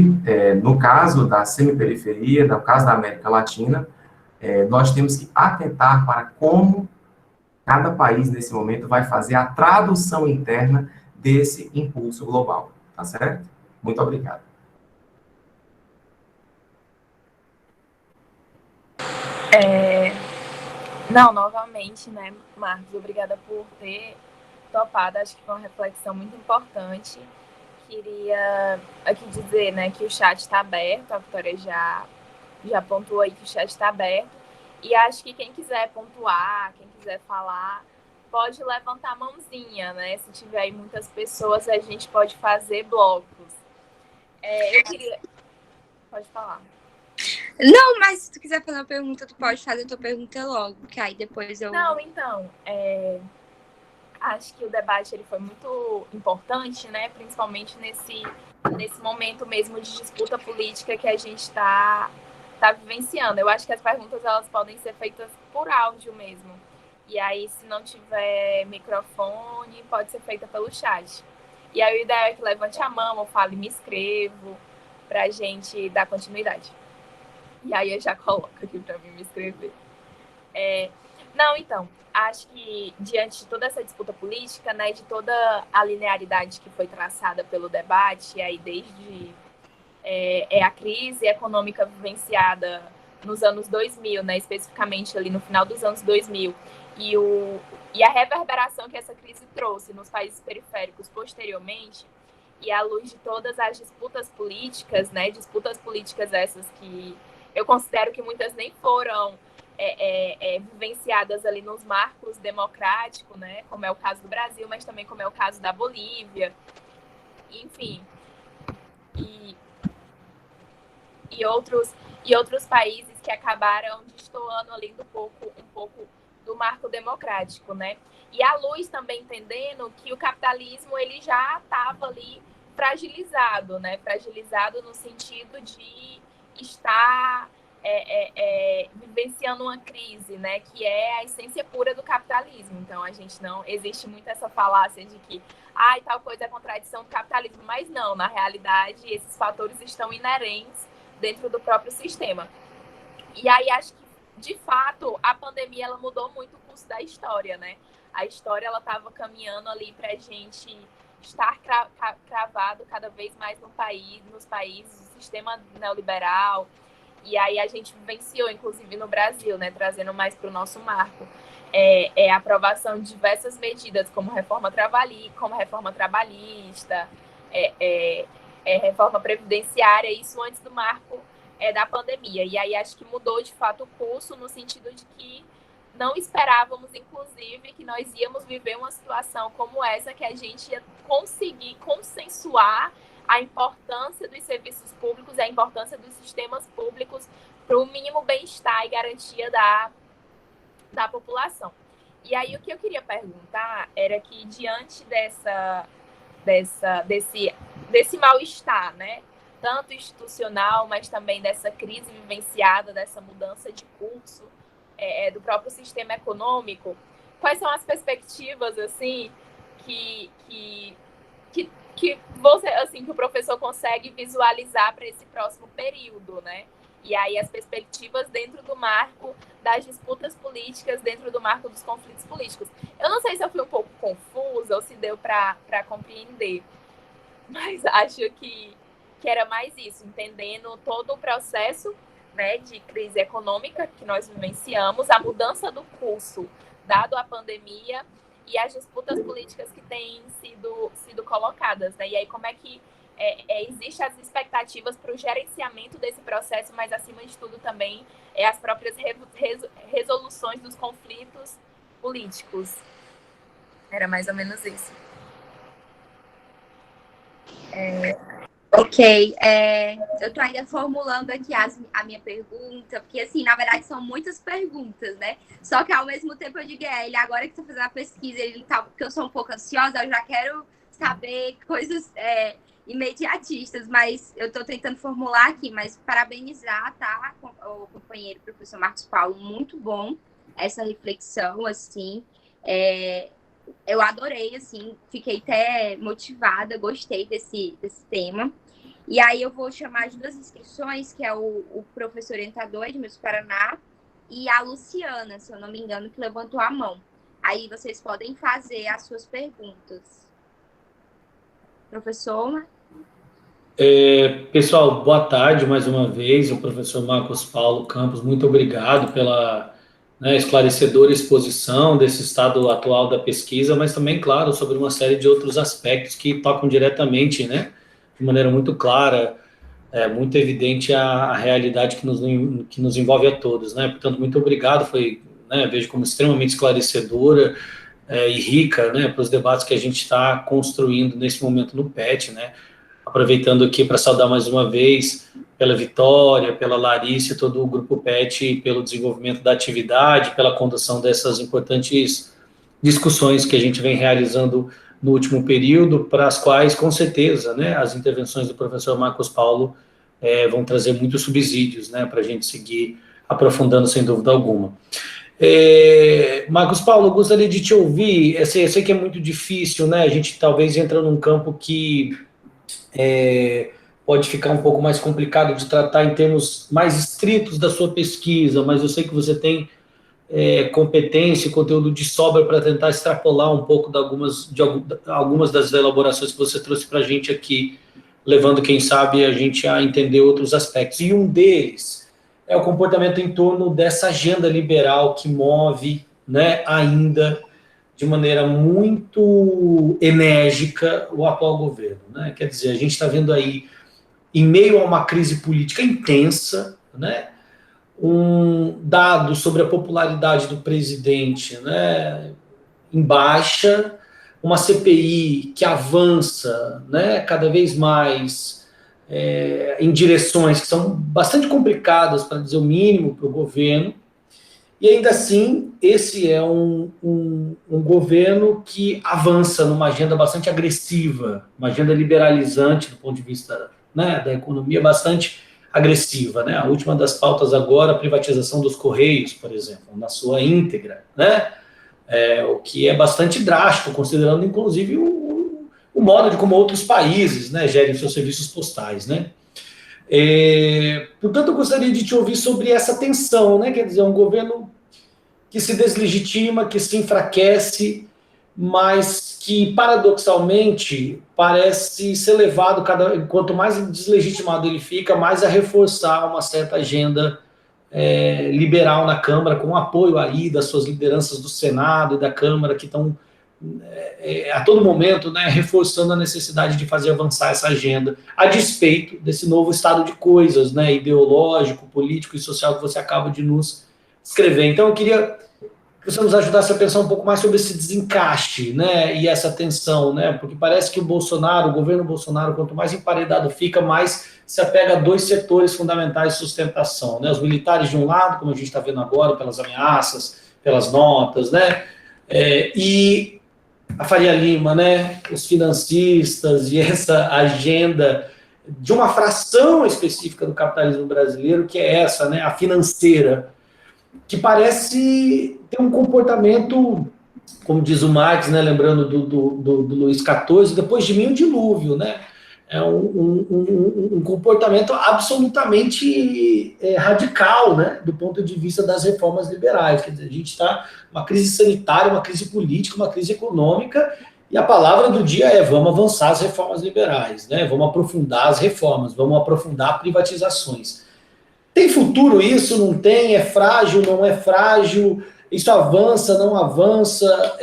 Speaker 3: no caso da semiperiferia, no caso da América Latina, nós temos que atentar para como cada país, nesse momento, vai fazer a tradução interna desse impulso global, tá certo? Muito obrigado.
Speaker 2: Não, novamente, né, Marcos, obrigada por ter topado, acho que foi uma reflexão muito importante. Queria aqui dizer, né, que o chat está aberto, a Vitória já pontuou aí que o chat está aberto, e acho que quem quiser pontuar, quem quiser falar, pode levantar a mãozinha, né, se tiver aí muitas pessoas, a gente pode fazer blocos. Eu queria... Pode falar.
Speaker 1: Não, mas se tu quiser fazer uma pergunta, tu pode fazer a tua pergunta logo, que aí depois eu...
Speaker 2: Não, então, acho que o debate ele foi muito importante, né? Principalmente nesse momento mesmo de disputa política que a gente está vivenciando. Eu acho que as perguntas elas podem ser feitas por áudio mesmo. E aí, se não tiver microfone, pode ser feita pelo chat. E aí, o ideal é que levante a mão, ou fale, me inscrevo, para a gente dar continuidade. E aí, eu já coloco aqui para mim me inscrever. Não, então, acho que diante de toda essa disputa política, né, de toda a linearidade que foi traçada pelo debate, e aí desde a crise econômica vivenciada nos anos 2000, né, especificamente ali no final dos anos 2000, e a reverberação que essa crise trouxe nos países periféricos posteriormente, e à luz de todas as disputas políticas, né, disputas políticas essas que eu considero que muitas nem foram vivenciadas ali nos marcos democráticos, né, como é o caso do Brasil, mas também como é o caso da Bolívia, enfim, e outros países que acabaram destoando ali um pouco do marco democrático, né? E a luz também entendendo que o capitalismo ele já estava ali fragilizado, né? Fragilizado no sentido de estar vivenciando uma crise, né? Que é a essência pura do capitalismo. Então, a gente não... Existe muito essa falácia de que tal coisa é contradição do capitalismo, mas não. Na realidade, esses fatores estão inerentes dentro do próprio sistema. E aí, acho que, de fato, a pandemia ela mudou muito o curso da história, né? A história ela estava caminhando ali para a gente estar cravado cada vez mais nos países, o sistema neoliberal. E aí a gente vivenciou, inclusive no Brasil, né, trazendo mais para o nosso marco, a aprovação de diversas medidas, como reforma trabalhista, reforma previdenciária, isso antes do marco da pandemia. E aí acho que mudou, de fato, o curso no sentido de que não esperávamos, inclusive, que nós íamos viver uma situação como essa, que a gente ia conseguir consensuar a importância dos serviços públicos e a importância dos sistemas públicos para o mínimo bem-estar e garantia da população. E aí o que eu queria perguntar era que diante desse mal-estar, né? Tanto institucional, mas também dessa crise vivenciada, dessa mudança de curso do próprio sistema econômico, quais são as perspectivas assim que você, assim, que o professor consegue visualizar para esse próximo período, né? E aí as perspectivas dentro do marco das disputas políticas, dentro do marco dos conflitos políticos. Eu não sei se eu fui um pouco confusa ou se deu para compreender, mas acho que era mais isso, entendendo todo o processo, né, de crise econômica que nós vivenciamos, a mudança do curso dado a pandemia e as disputas políticas que têm sido colocadas, né? E aí como é que existem as expectativas para o gerenciamento desse processo, mas acima de tudo também as próprias resoluções dos conflitos políticos. Era mais ou menos isso.
Speaker 1: Ok, eu estou ainda formulando aqui a minha pergunta, porque, assim, na verdade, são muitas perguntas, né? Só que, ao mesmo tempo, eu digo, ele agora que está fazendo a pesquisa, ele tá, porque eu sou um pouco ansiosa, eu já quero saber coisas imediatistas, mas eu estou tentando formular aqui, mas parabenizar, tá, o companheiro, professor Marcos Paulo, muito bom essa reflexão, assim, eu adorei, assim, fiquei até motivada, gostei desse tema. E aí eu vou chamar as duas inscrições, que é o professor orientador Edmilson Paraná e a Luciana, se eu não me engano, que levantou a mão. Aí vocês podem fazer as suas perguntas. Professor?
Speaker 4: Pessoal, boa tarde mais uma vez, o professor Marcos Paulo Campos, muito obrigado pela esclarecedora exposição desse estado atual da pesquisa, mas também, claro, sobre uma série de outros aspectos que tocam diretamente, né, de maneira muito clara, muito evidente a realidade que nos envolve a todos, né, portanto, muito obrigado, foi, né, vejo como extremamente esclarecedora e rica, né, para os debates que a gente está construindo nesse momento no PET, né, aproveitando aqui para saudar mais uma vez pela Vitória, pela Larissa e todo o Grupo PET, pelo desenvolvimento da atividade, pela condução dessas importantes discussões que a gente vem realizando no último período, para as quais, com certeza, né, as intervenções do professor Marcos Paulo vão trazer muitos subsídios, né, para a gente seguir aprofundando, sem dúvida alguma. Marcos Paulo, eu gostaria de te ouvir, eu sei que é muito difícil, né, a gente talvez entra num campo que pode ficar um pouco mais complicado de tratar em termos mais estritos da sua pesquisa, mas eu sei que você tem competência e conteúdo de sobra para tentar extrapolar um pouco de algumas das elaborações que você trouxe para a gente aqui, levando, quem sabe, a gente a entender outros aspectos. E um deles é o comportamento em torno dessa agenda liberal que move, né, ainda de maneira muito enérgica o atual governo, né? Quer dizer, a gente está vendo aí, em meio a uma crise política intensa, né, um dado sobre a popularidade do presidente, né, em baixa, uma CPI que avança, né, cada vez mais em direções que são bastante complicadas, para dizer o mínimo, para o governo. E ainda assim, esse é um governo que avança numa agenda bastante agressiva, uma agenda liberalizante do ponto de vista, né, da economia, bastante agressiva, né? A última das pautas agora, a privatização dos Correios, por exemplo, na sua íntegra, né? O que é bastante drástico, considerando inclusive o modo de como outros países, né, gerem seus serviços postais, né? Portanto, eu gostaria de te ouvir sobre essa tensão, né? Quer dizer, um governo que se deslegitima, que se enfraquece, mas que, paradoxalmente, parece ser levado, quanto mais deslegitimado ele fica, mais a reforçar uma certa agenda liberal na Câmara, com apoio aí das suas lideranças do Senado e da Câmara, que estão a todo momento, né, reforçando a necessidade de fazer avançar essa agenda, a despeito desse novo estado de coisas, né, ideológico, político e social que você acaba de nos escrever. Então, eu queria que você nos ajudasse a pensar um pouco mais sobre esse desencaixe, né, e essa tensão, né, porque parece que o governo Bolsonaro, quanto mais emparedado fica, mais se apega a dois setores fundamentais de sustentação, né, os militares de um lado, como a gente está vendo agora, pelas ameaças, pelas notas, né, E a Faria Lima, né, os financistas e essa agenda de uma fração específica do capitalismo brasileiro, que é essa, né, a financeira, que parece ter um comportamento, como diz o Marx, né, lembrando do Luís XIV, depois de mim um dilúvio, né? É um comportamento absolutamente radical, né, do ponto de vista das reformas liberais. Quer dizer, a gente está numa crise sanitária, uma crise política, uma crise econômica, e a palavra do dia é: vamos avançar as reformas liberais, né? Vamos aprofundar as reformas, vamos aprofundar privatizações. Tem futuro isso? Não tem? É frágil? Não é frágil? Isso avança? Não avança?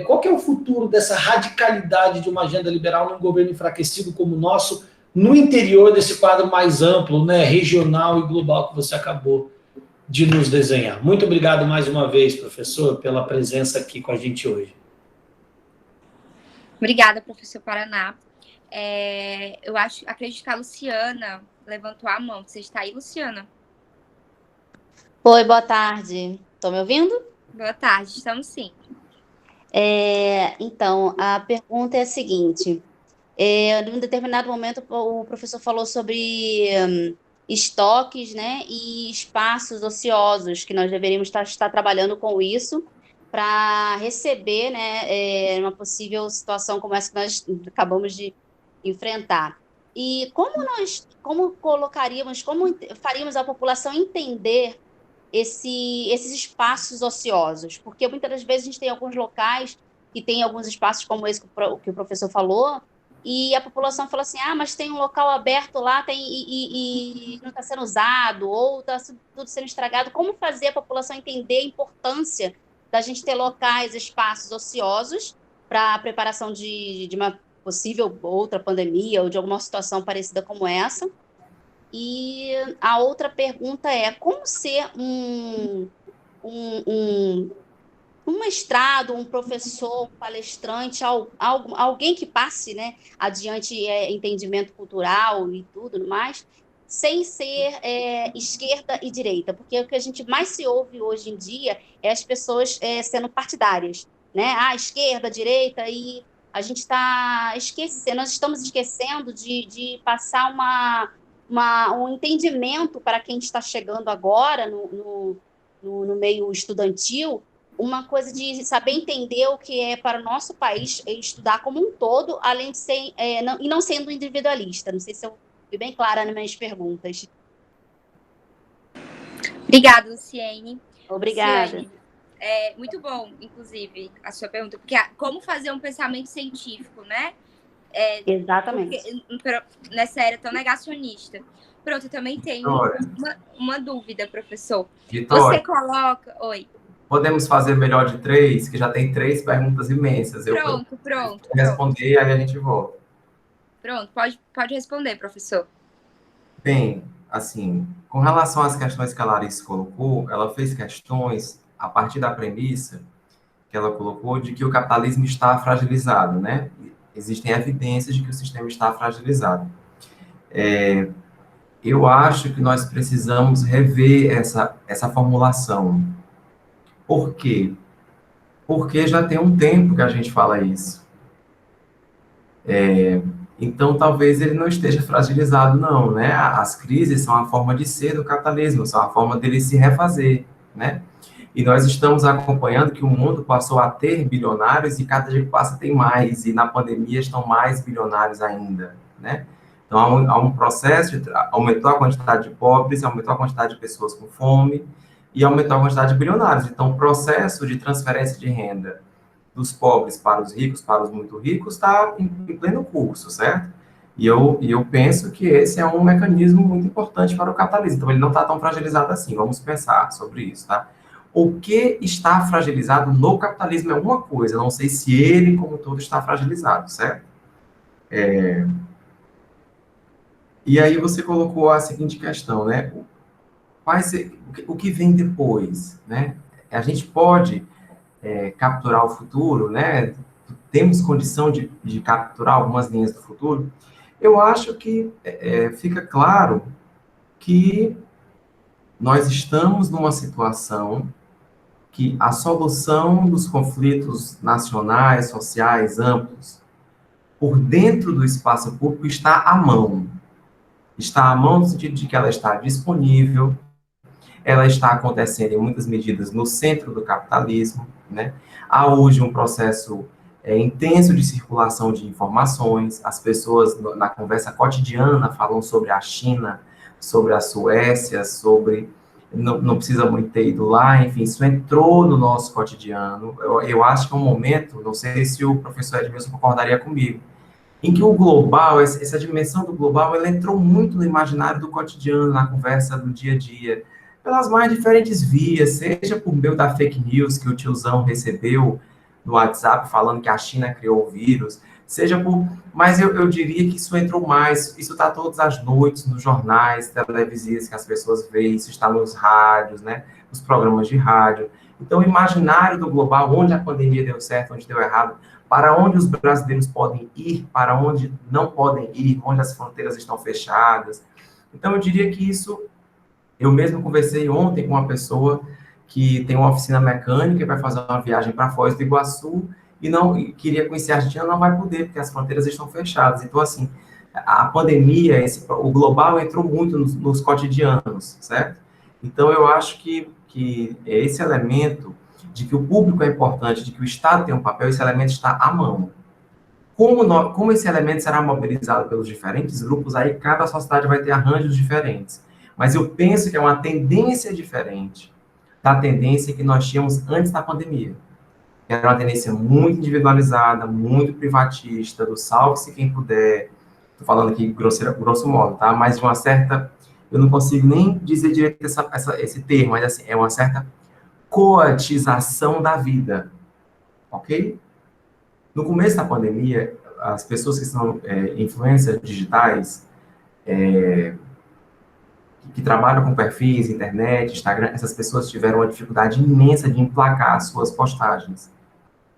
Speaker 4: Qual que é o futuro dessa radicalidade de uma agenda liberal num governo enfraquecido como o nosso, no interior desse quadro mais amplo, né, regional e global que você acabou de nos desenhar? Muito obrigado mais uma vez, professor, pela presença aqui com a gente hoje.
Speaker 1: Obrigada, professor Paraná. Acredito que a Luciana levantou a mão. Você está aí, Luciana?
Speaker 5: Oi, boa tarde. Estão me ouvindo?
Speaker 1: Boa tarde, estamos sim.
Speaker 5: Então, a pergunta é a seguinte. Em um determinado momento, o professor falou sobre estoques, né, e espaços ociosos, que nós deveríamos estar trabalhando com isso para receber, né, uma possível situação como essa que nós acabamos de enfrentar. E como faríamos a população entender esses espaços ociosos? Porque muitas das vezes a gente tem alguns locais que tem alguns espaços como esse que o professor falou, e a população fala assim: mas tem um local aberto lá e não está sendo usado, ou está tudo sendo estragado. Como fazer a população entender a importância da gente ter locais, espaços ociosos para a preparação de uma possível outra pandemia ou de alguma situação parecida como essa? E a outra pergunta é: como ser um mestrado, um professor, um palestrante, alguém que passe, né, adiante entendimento cultural e tudo mais, sem ser esquerda e direita? Porque o que a gente mais se ouve hoje em dia é as pessoas sendo partidárias, né? Esquerda, direita, e a gente está esquecendo, nós estamos esquecendo de passar um entendimento para quem está chegando agora no meio estudantil, uma coisa de saber entender o que é para o nosso país estudar como um todo, além de ser, não sendo individualista. Não sei se eu fui bem clara nas minhas perguntas.
Speaker 1: Obrigada, Luciene.
Speaker 5: Obrigada.
Speaker 1: Luciene, muito bom, inclusive, a sua pergunta, porque como fazer um pensamento científico, né?
Speaker 5: Exatamente.
Speaker 1: Nessa era tão negacionista. Pronto, eu também tenho uma dúvida, professor.
Speaker 3: Vitória,
Speaker 1: você coloca... Oi.
Speaker 3: Podemos fazer melhor de 3, que já tem 3 perguntas imensas.
Speaker 1: Pronto.
Speaker 3: Responder, aí a gente volta.
Speaker 1: Pronto, pode responder, professor.
Speaker 3: Bem, assim, com relação às questões que a Larissa colocou, ela fez questões a partir da premissa que ela colocou de que o capitalismo está fragilizado, né? Existem evidências de que o sistema está fragilizado. Eu acho que nós precisamos rever essa formulação. Por quê? Porque já tem um tempo que a gente fala isso. Então, talvez ele não esteja fragilizado, não, né? As crises são a forma de ser do capitalismo, são a forma dele se refazer, né? E nós estamos acompanhando que o mundo passou a ter bilionários e cada dia que passa tem mais, e na pandemia estão mais bilionários ainda, né? Então, há um processo, aumentou a quantidade de pobres, aumentou a quantidade de pessoas com fome, e aumentou a quantidade de bilionários. Então, o processo de transferência de renda dos pobres para os ricos, para os muito ricos, está em pleno curso, certo? E eu penso que esse é um mecanismo muito importante para o capitalismo. Então, ele não está tão fragilizado assim. Vamos pensar sobre isso, tá? O que está fragilizado no capitalismo é uma coisa, não sei se ele, como todo, está fragilizado, certo? E aí você colocou a seguinte questão, né? O que vem depois, né? A gente pode capturar o futuro, né? Temos condição de capturar algumas linhas do futuro. Eu acho que fica claro que nós estamos numa situação que a solução dos conflitos nacionais, sociais, amplos, por dentro do espaço público está à mão. Está à mão no sentido de que ela está disponível, ela está acontecendo em muitas medidas no centro do capitalismo, né? Há hoje um processo intenso de circulação de informações, as pessoas na conversa cotidiana falam sobre a China, sobre a Suécia, sobre... Não precisa muito ter ido lá, enfim, isso entrou no nosso cotidiano. Eu acho que é um momento, não sei se o professor Edmilson concordaria comigo, em que o global, essa dimensão do global, ela entrou muito no imaginário do cotidiano, na conversa do dia a dia, pelas mais diferentes vias, seja por meio da fake news que o tiozão recebeu no WhatsApp falando que a China criou o vírus, seja por... Mas eu diria que isso entrou mais, isso está todas as noites nos jornais televisivos que as pessoas veem, isso está nos rádios, né, nos programas de rádio. Então, o imaginário do global, onde a pandemia deu certo, onde deu errado, para onde os brasileiros podem ir, para onde não podem ir, onde as fronteiras estão fechadas. Então, eu diria que isso... Eu mesmo conversei ontem com uma pessoa que tem uma oficina mecânica e vai fazer uma viagem para Foz do Iguaçu e queria conhecer a Argentina, não vai poder, porque as fronteiras estão fechadas. Então, assim, a pandemia, o global entrou muito nos cotidianos, certo? Então, eu acho que esse elemento de que o público é importante, de que o Estado tem um papel, esse elemento está à mão. Como esse elemento será mobilizado pelos diferentes grupos, aí cada sociedade vai ter arranjos diferentes. Mas eu penso que é uma tendência diferente da tendência que nós tínhamos antes da pandemia. Era uma tendência muito individualizada, muito privatista, do salve-se quem puder. Estou falando aqui grosso modo, tá? Mas de uma certa... Eu não consigo nem dizer direito esse termo, mas assim, é uma certa coatização da vida, ok? No começo da pandemia, as pessoas que são influencers digitais, que trabalham com perfis, internet, Instagram, essas pessoas tiveram uma dificuldade imensa de emplacar as suas postagens.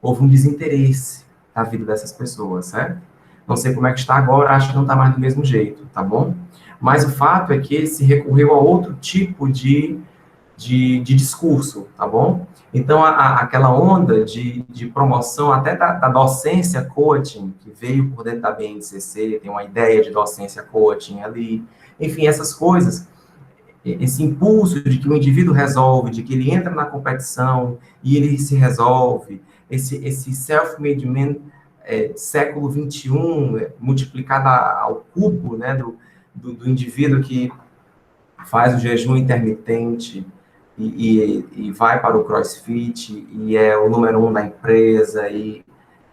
Speaker 3: Houve um desinteresse da vida dessas pessoas, certo? Não sei como é que está agora, acho que não está mais do mesmo jeito, tá bom? Mas o fato é que se recorreu a outro tipo de discurso, tá bom? Então, aquela onda de promoção até da docência coaching, que veio por dentro da BNCC, tem uma ideia de docência coaching ali, enfim, essas coisas, esse impulso de que o indivíduo resolve, de que ele entra na competição e ele se resolve, esse self-made man século XXI, multiplicado ao cubo, né, do indivíduo que faz o jejum intermitente e vai para o CrossFit e é o número 1 da empresa e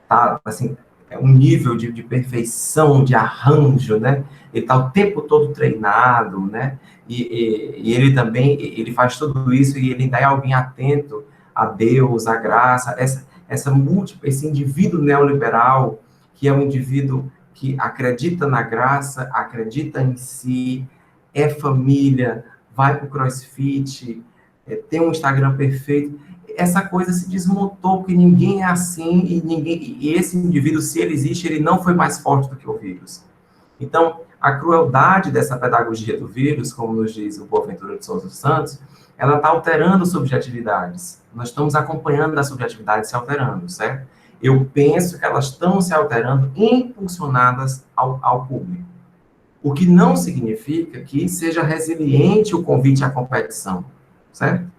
Speaker 3: tá, assim, é um nível de perfeição, de arranjo, né? Ele está o tempo todo treinado, né? E ele também, ele faz tudo isso e ele ainda é alguém atento a Deus, a graça, esse indivíduo neoliberal, que é um indivíduo que acredita na graça, acredita em si, é família, vai para o CrossFit, tem um Instagram perfeito. Essa coisa se desmontou, porque ninguém é assim, e esse indivíduo, se ele existe, ele não foi mais forte do que o vírus. Então, a crueldade dessa pedagogia do vírus, como nos diz o Boaventura de Souza dos Santos, ela está alterando subjetividades. Nós estamos acompanhando as subjetividades se alterando, certo? Eu penso que elas estão se alterando impulsionadas ao público. O que não significa que seja resiliente o convite à competição, certo?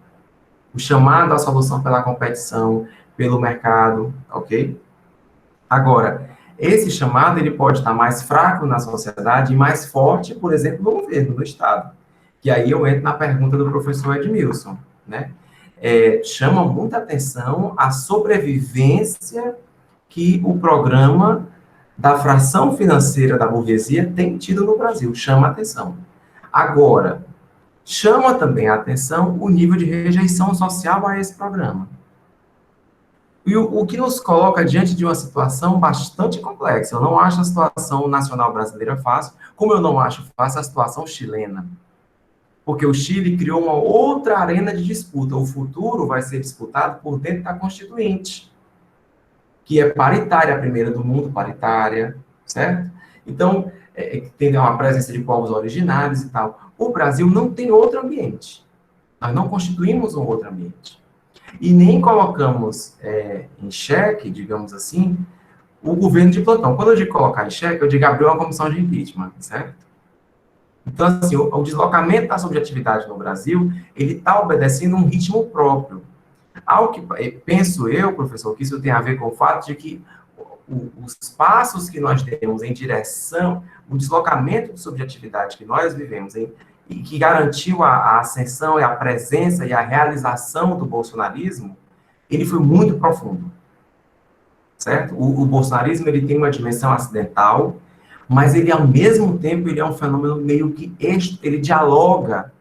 Speaker 3: O chamado à solução pela competição, pelo mercado, ok? Agora, esse chamado, ele pode estar mais fraco na sociedade e mais forte, por exemplo, no governo, no Estado. Que aí eu entro na pergunta do professor Edmilson, né? Chama muita atenção a sobrevivência que o programa da fração financeira da burguesia tem tido no Brasil. Chama atenção. Agora, chama também a atenção o nível de rejeição social a esse programa. E o que nos coloca diante de uma situação bastante complexa. Eu não acho a situação nacional brasileira fácil, como eu não acho fácil a situação chilena. Porque o Chile criou uma outra arena de disputa. O futuro vai ser disputado por dentro da Constituinte, que é paritária, a primeira do mundo, paritária, certo? Então, tem uma presença de povos originários e tal. O Brasil não tem outro ambiente. Nós não constituímos um outro ambiente. E nem colocamos em xeque, digamos assim, o governo de plantão. Quando eu digo colocar em xeque, eu digo abrir uma comissão de impeachment, certo? Então, assim, o deslocamento da subjetividade no Brasil, ele está obedecendo um ritmo próprio. Ao que penso eu, professor, que isso tem a ver com o fato de que os passos que nós demos em direção, o deslocamento de subjetividade que nós vivemos e que garantiu a ascensão e a presença e a realização do bolsonarismo, ele foi muito profundo, certo? O bolsonarismo, ele tem uma dimensão acidental, mas ele, ao mesmo tempo, ele é um fenômeno meio que ele dialoga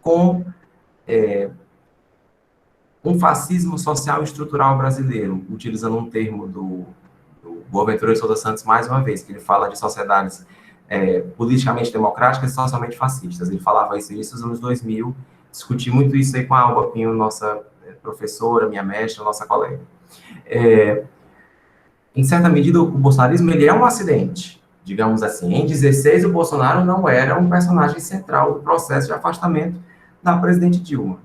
Speaker 3: com um fascismo social estrutural brasileiro, utilizando um termo do Boaventura de Souza Santos, mais uma vez, que ele fala de sociedades politicamente democráticas e socialmente fascistas. Ele falava isso nos anos 2000, discuti muito isso aí com a Alba Pinho, nossa professora, minha mestra, nossa colega. Em certa medida, o bolsonarismo, ele é um acidente, digamos assim. Em 16, o Bolsonaro não era um personagem central do processo de afastamento da presidente Dilma.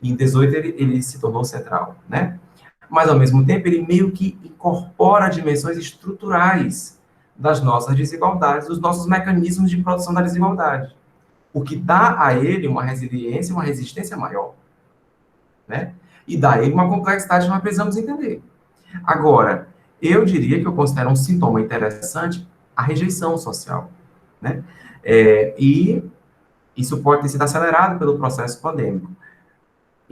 Speaker 3: Em 18, ele se tornou central, né? Mas, ao mesmo tempo, ele meio que incorpora dimensões estruturais das nossas desigualdades, dos nossos mecanismos de produção da desigualdade, o que dá a ele uma resiliência, uma resistência maior, né? E dá a ele uma complexidade que nós precisamos entender. Agora, eu diria que eu considero um sintoma interessante a rejeição social, né? E isso pode ter sido acelerado pelo processo pandêmico.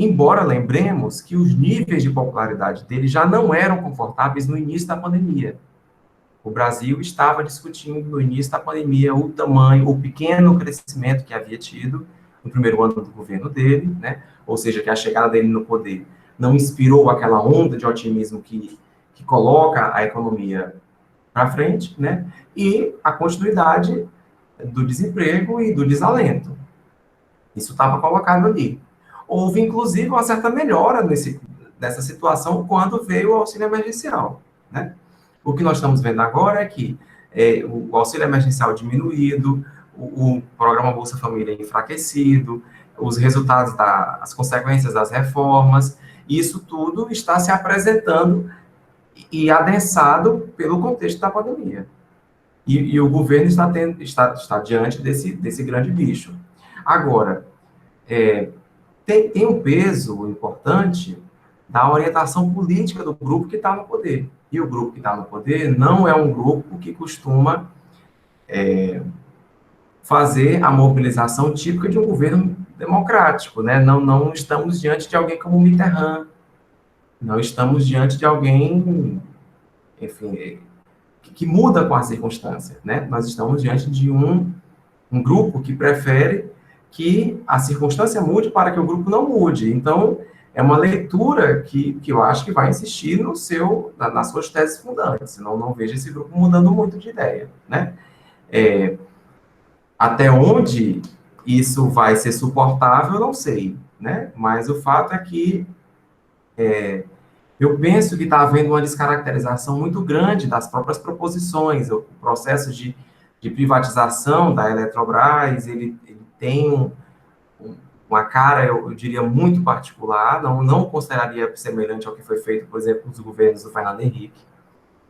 Speaker 3: Embora lembremos que os níveis de popularidade dele já não eram confortáveis no início da pandemia. O Brasil estava discutindo no início da pandemia o tamanho, o pequeno crescimento que havia tido no primeiro ano do governo dele, né? Ou seja, que a chegada dele no poder não inspirou aquela onda de otimismo que coloca a economia para frente, né? E a continuidade do desemprego e do desalento. Isso estava colocado ali. Houve, inclusive, uma certa melhora dessa situação quando veio o auxílio emergencial, né? O que nós estamos vendo agora é que o auxílio emergencial diminuído, o programa Bolsa Família enfraquecido, os resultados as consequências das reformas, isso tudo está se apresentando e adensado pelo contexto da pandemia. E o governo está diante desse grande bicho. Agora, tem um peso importante da orientação política do grupo que está no poder. E o grupo que está no poder não é um grupo que costuma fazer a mobilização típica de um governo democrático, né? Não estamos diante de alguém como Mitterrand, não estamos diante de alguém, enfim, que muda com a circunstância, né? Nós estamos diante de um grupo que prefere que a circunstância mude para que o grupo não mude. Então, é uma leitura que eu acho que vai insistir nas suas teses fundantes, senão não vejo esse grupo mudando muito de ideia, né? Até onde isso vai ser suportável, eu não sei, né? Mas o fato é que eu penso que está havendo uma descaracterização muito grande das próprias proposições. O processo de privatização da Eletrobras, ele tem uma cara, eu diria, muito particular, não consideraria semelhante ao que foi feito, por exemplo, nos governos do Fernando Henrique,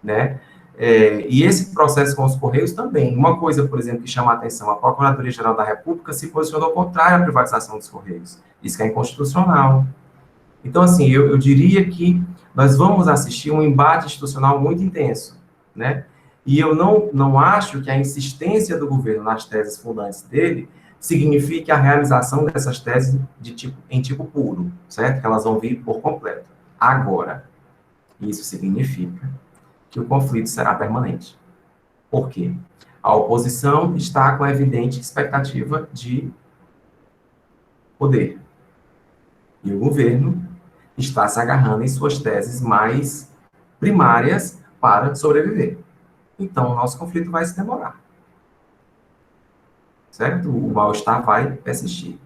Speaker 3: né? E esse processo com os Correios também. Uma coisa, por exemplo, que chama a atenção, a Procuradoria-Geral da República se posicionou contrária à privatização dos Correios. Isso que é inconstitucional. Então, assim, eu diria que nós vamos assistir um embate institucional muito intenso, né? E eu não acho que a insistência do governo nas teses fundantes dele signifique a realização dessas teses em tipo puro, certo? Que elas vão vir por completo. Agora, isso significa que o conflito será permanente. Por quê? A oposição está com a evidente expectativa de poder. E o governo está se agarrando em suas teses mais primárias para sobreviver. Então, o nosso conflito vai se demorar. Certo? O mal-estar vai persistir.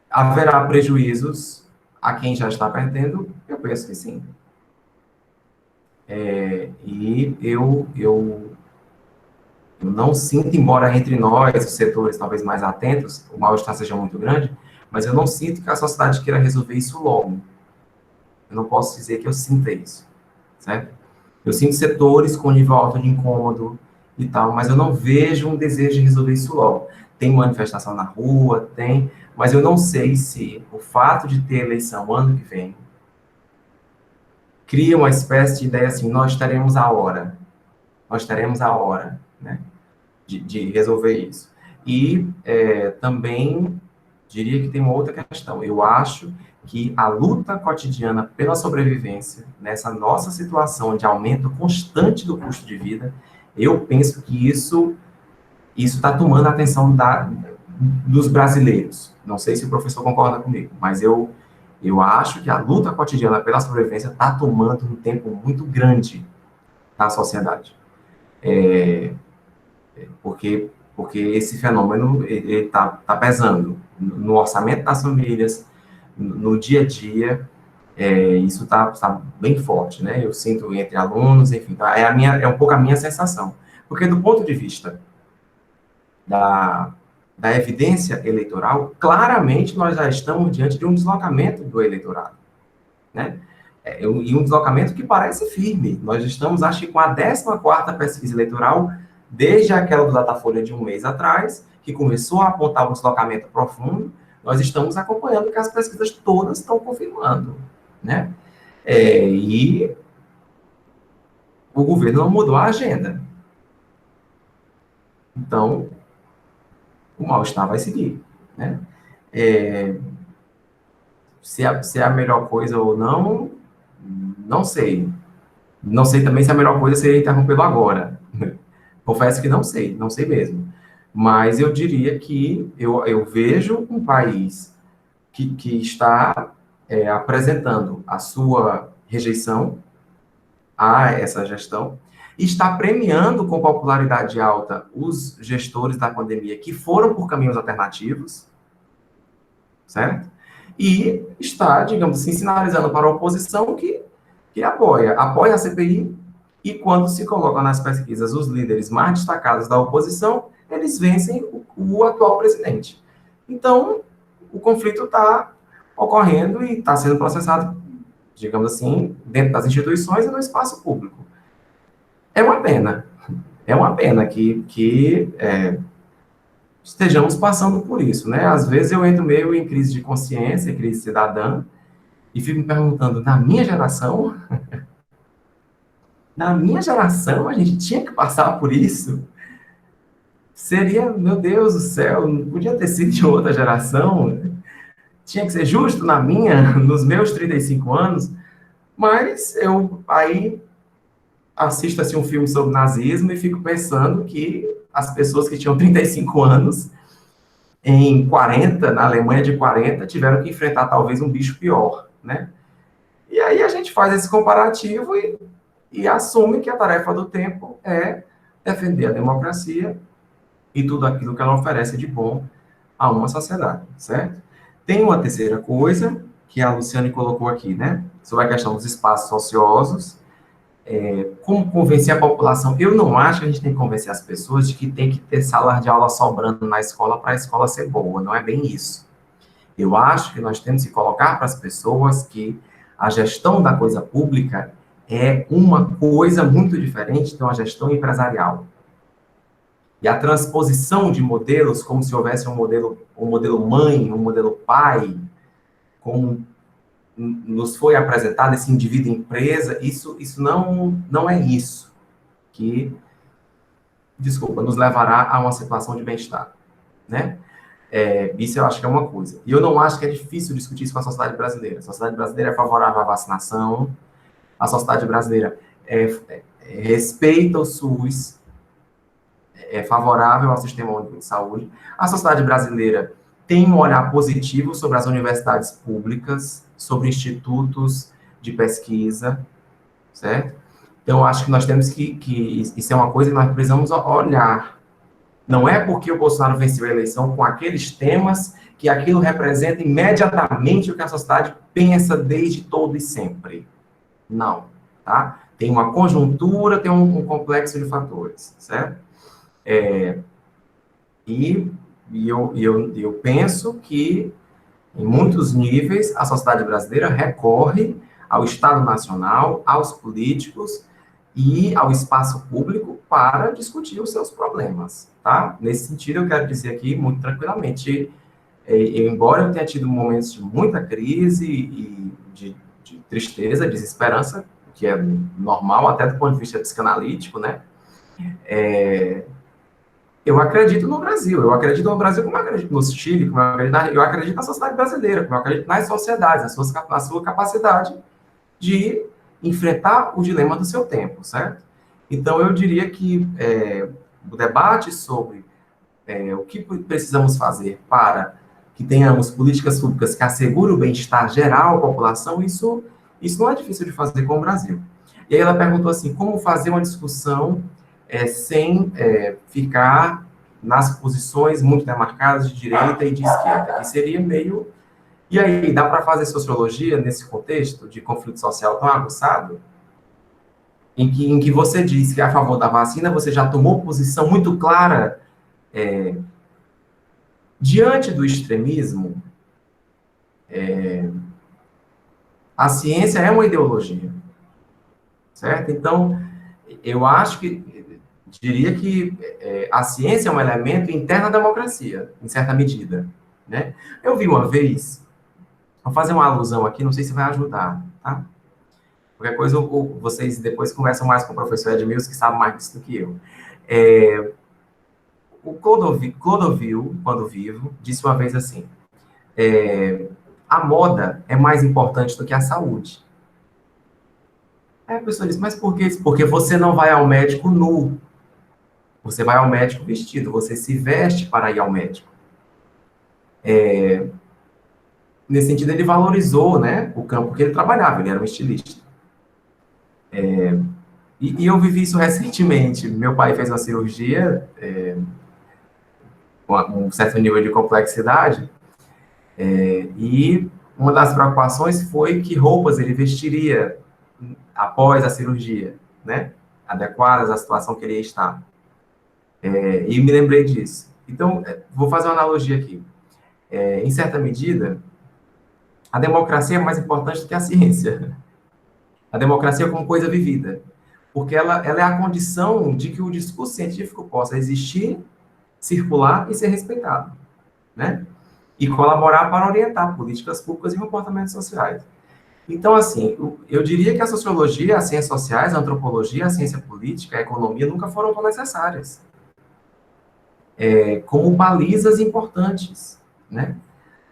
Speaker 3: Haverá prejuízos a quem já está perdendo? Eu penso que sim. E eu não sinto, embora entre nós, os setores talvez mais atentos, o mal-estar seja muito grande, mas eu não sinto que a sociedade queira resolver isso logo. Eu não posso dizer que eu sinta isso, certo? Eu sinto setores com nível alto de incômodo e tal, mas eu não vejo um desejo de resolver isso logo. Tem manifestação na rua, tem, mas eu não sei se o fato de ter eleição ano que vem cria uma espécie de ideia assim, nós teremos a hora, né, de resolver isso. E também diria que tem uma outra questão. Eu acho que a luta cotidiana pela sobrevivência, nessa nossa situação de aumento constante do custo de vida, eu penso que isso está tomando a atenção dos brasileiros. Não sei se o professor concorda comigo, mas eu acho que a luta cotidiana pela sobrevivência está tomando um tempo muito grande na sociedade. Porque esse fenômeno está pesando no orçamento das famílias, no dia a dia, isso está bem forte, né? Eu sinto entre alunos, enfim, é um pouco a minha sensação. Porque do ponto de vista da evidência eleitoral, claramente nós já estamos diante de um deslocamento do eleitorado, né? E um deslocamento que parece firme. Nós estamos, acho que, com a 14ª pesquisa eleitoral, desde aquela do Datafolha de um mês atrás, que começou a apontar um deslocamento profundo, nós estamos acompanhando que as pesquisas todas estão confirmando, né? E o governo não mudou a agenda. Então, o mal-estar vai seguir, né? Se é a melhor coisa ou não, não sei. Não sei também se a melhor coisa seria interrompê-lo agora. Confesso que não sei mesmo. Mas eu diria que eu vejo um país que está apresentando a sua rejeição a essa gestão, e está premiando com popularidade alta os gestores da pandemia que foram por caminhos alternativos, certo? E está, digamos assim, sinalizando para a oposição que apoia a CPI, e quando se colocam nas pesquisas os líderes mais destacados da oposição, eles vencem o atual presidente. Então, o conflito está ocorrendo e está sendo processado, digamos assim, dentro das instituições e no espaço público. É uma pena que estejamos passando por isso, né? Às vezes eu entro meio em crise de consciência, crise cidadã, e fico me perguntando, na minha geração a gente tinha que passar por isso? Seria, meu Deus do céu, não podia ter sido de outra geração? Tinha que ser justo na minha, nos meus 35 anos? Mas eu aí assisto assim, um filme sobre nazismo e fico pensando que as pessoas que tinham 35 anos, em 40, na Alemanha de 40, tiveram que enfrentar talvez um bicho pior, né? E aí a gente faz esse comparativo e assume que a tarefa do tempo é defender a democracia e tudo aquilo que ela oferece de bom a uma sociedade, certo? Tem uma terceira coisa que a Luciane colocou aqui, né? Sobre a questão dos espaços ociosos. Como convencer a população? Eu não acho que a gente tem que convencer as pessoas de que tem que ter sala de aula sobrando na escola para a escola ser boa. Não é bem isso. Eu acho que nós temos que colocar para as pessoas que a gestão da coisa pública é uma coisa muito diferente de uma gestão empresarial. E a transposição de modelos, como se houvesse um modelo mãe, um modelo pai, como nos foi apresentado esse indivíduo empresa, isso não é isso que, desculpa, nos levará a uma situação de bem-estar, né? Isso eu acho que é uma coisa. E eu não acho que é difícil discutir isso com a sociedade brasileira. A sociedade brasileira é favorável à vacinação, a sociedade brasileira respeita o SUS, é favorável ao Sistema Único de Saúde. A sociedade brasileira tem um olhar positivo sobre as universidades públicas, sobre institutos de pesquisa, certo? Então, acho que nós temos que isso é uma coisa que nós precisamos olhar. Não é porque o Bolsonaro venceu a eleição com aqueles temas que aquilo representa imediatamente o que a sociedade pensa desde todo e sempre. Não, tá? Tem uma conjuntura, tem um complexo de fatores, certo? Eu penso que, em muitos níveis, a sociedade brasileira recorre ao Estado Nacional, aos políticos e ao espaço público para discutir os seus problemas, tá? Nesse sentido, eu quero dizer aqui, muito tranquilamente, embora eu tenha tido momentos de muita crise e de tristeza, desesperança, que é normal até do ponto de vista psicanalítico, né? Eu acredito no Brasil, como eu acredito no Chile, como eu acredito na sociedade brasileira, como eu acredito nas sociedades, na sua capacidade de enfrentar o dilema do seu tempo, certo? Então, eu diria que o debate sobre o que precisamos fazer para que tenhamos políticas públicas que assegurem o bem-estar geral à população, isso não é difícil de fazer com o Brasil. E aí ela perguntou assim, como fazer uma discussão sem ficar nas posições muito demarcadas de direita e de esquerda, que seria meio... E aí, dá para fazer sociologia nesse contexto de conflito social tão aguçado, em que você diz que é a favor da vacina, você já tomou posição muito clara diante do extremismo? A ciência é uma ideologia, certo? Então, eu acho que, diria que a ciência é um elemento interno à democracia, em certa medida, né? Eu vi uma vez, vou fazer uma alusão aqui, não sei se vai ajudar, tá? Qualquer coisa, vocês depois conversam mais com o professor Edmilson, que sabe mais disso do que eu. O Clodovil, quando vivo, disse uma vez assim, a moda é mais importante do que a saúde. Aí a pessoa disse, mas por que isso? Porque você não vai ao médico nu. Você vai ao médico vestido, você se veste para ir ao médico. Nesse sentido, ele valorizou, né, o campo que ele trabalhava, ele era um estilista. E eu vivi isso recentemente. Meu pai fez uma cirurgia com um certo nível de complexidade, e uma das preocupações foi que roupas ele vestiria após a cirurgia, né, adequadas à situação que ele ia estar. E me lembrei disso. Então, vou fazer uma analogia aqui. Em certa medida, a democracia é mais importante do que a ciência. A democracia como coisa vivida. Porque ela é a condição de que o discurso científico possa existir, circular e ser respeitado, né? E colaborar para orientar políticas públicas e comportamentos sociais. Então, assim, eu diria que a sociologia, as ciências sociais, a antropologia, a ciência política, a economia nunca foram tão necessárias. Como balizas importantes, né?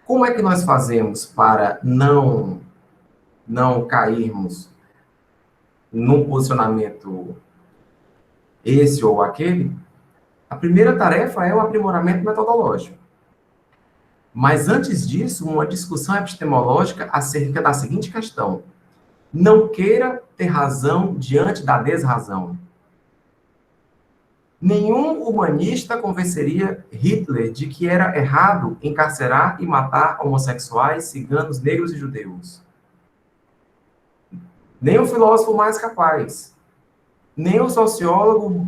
Speaker 3: Como é que nós fazemos para não cairmos num posicionamento esse ou aquele? A primeira tarefa é o aprimoramento metodológico. Mas, antes disso, uma discussão epistemológica acerca da seguinte questão. Não queira ter razão diante da desrazão. Nenhum humanista convenceria Hitler de que era errado encarcerar e matar homossexuais, ciganos, negros e judeus. Nem o filósofo mais capaz, nem o sociólogo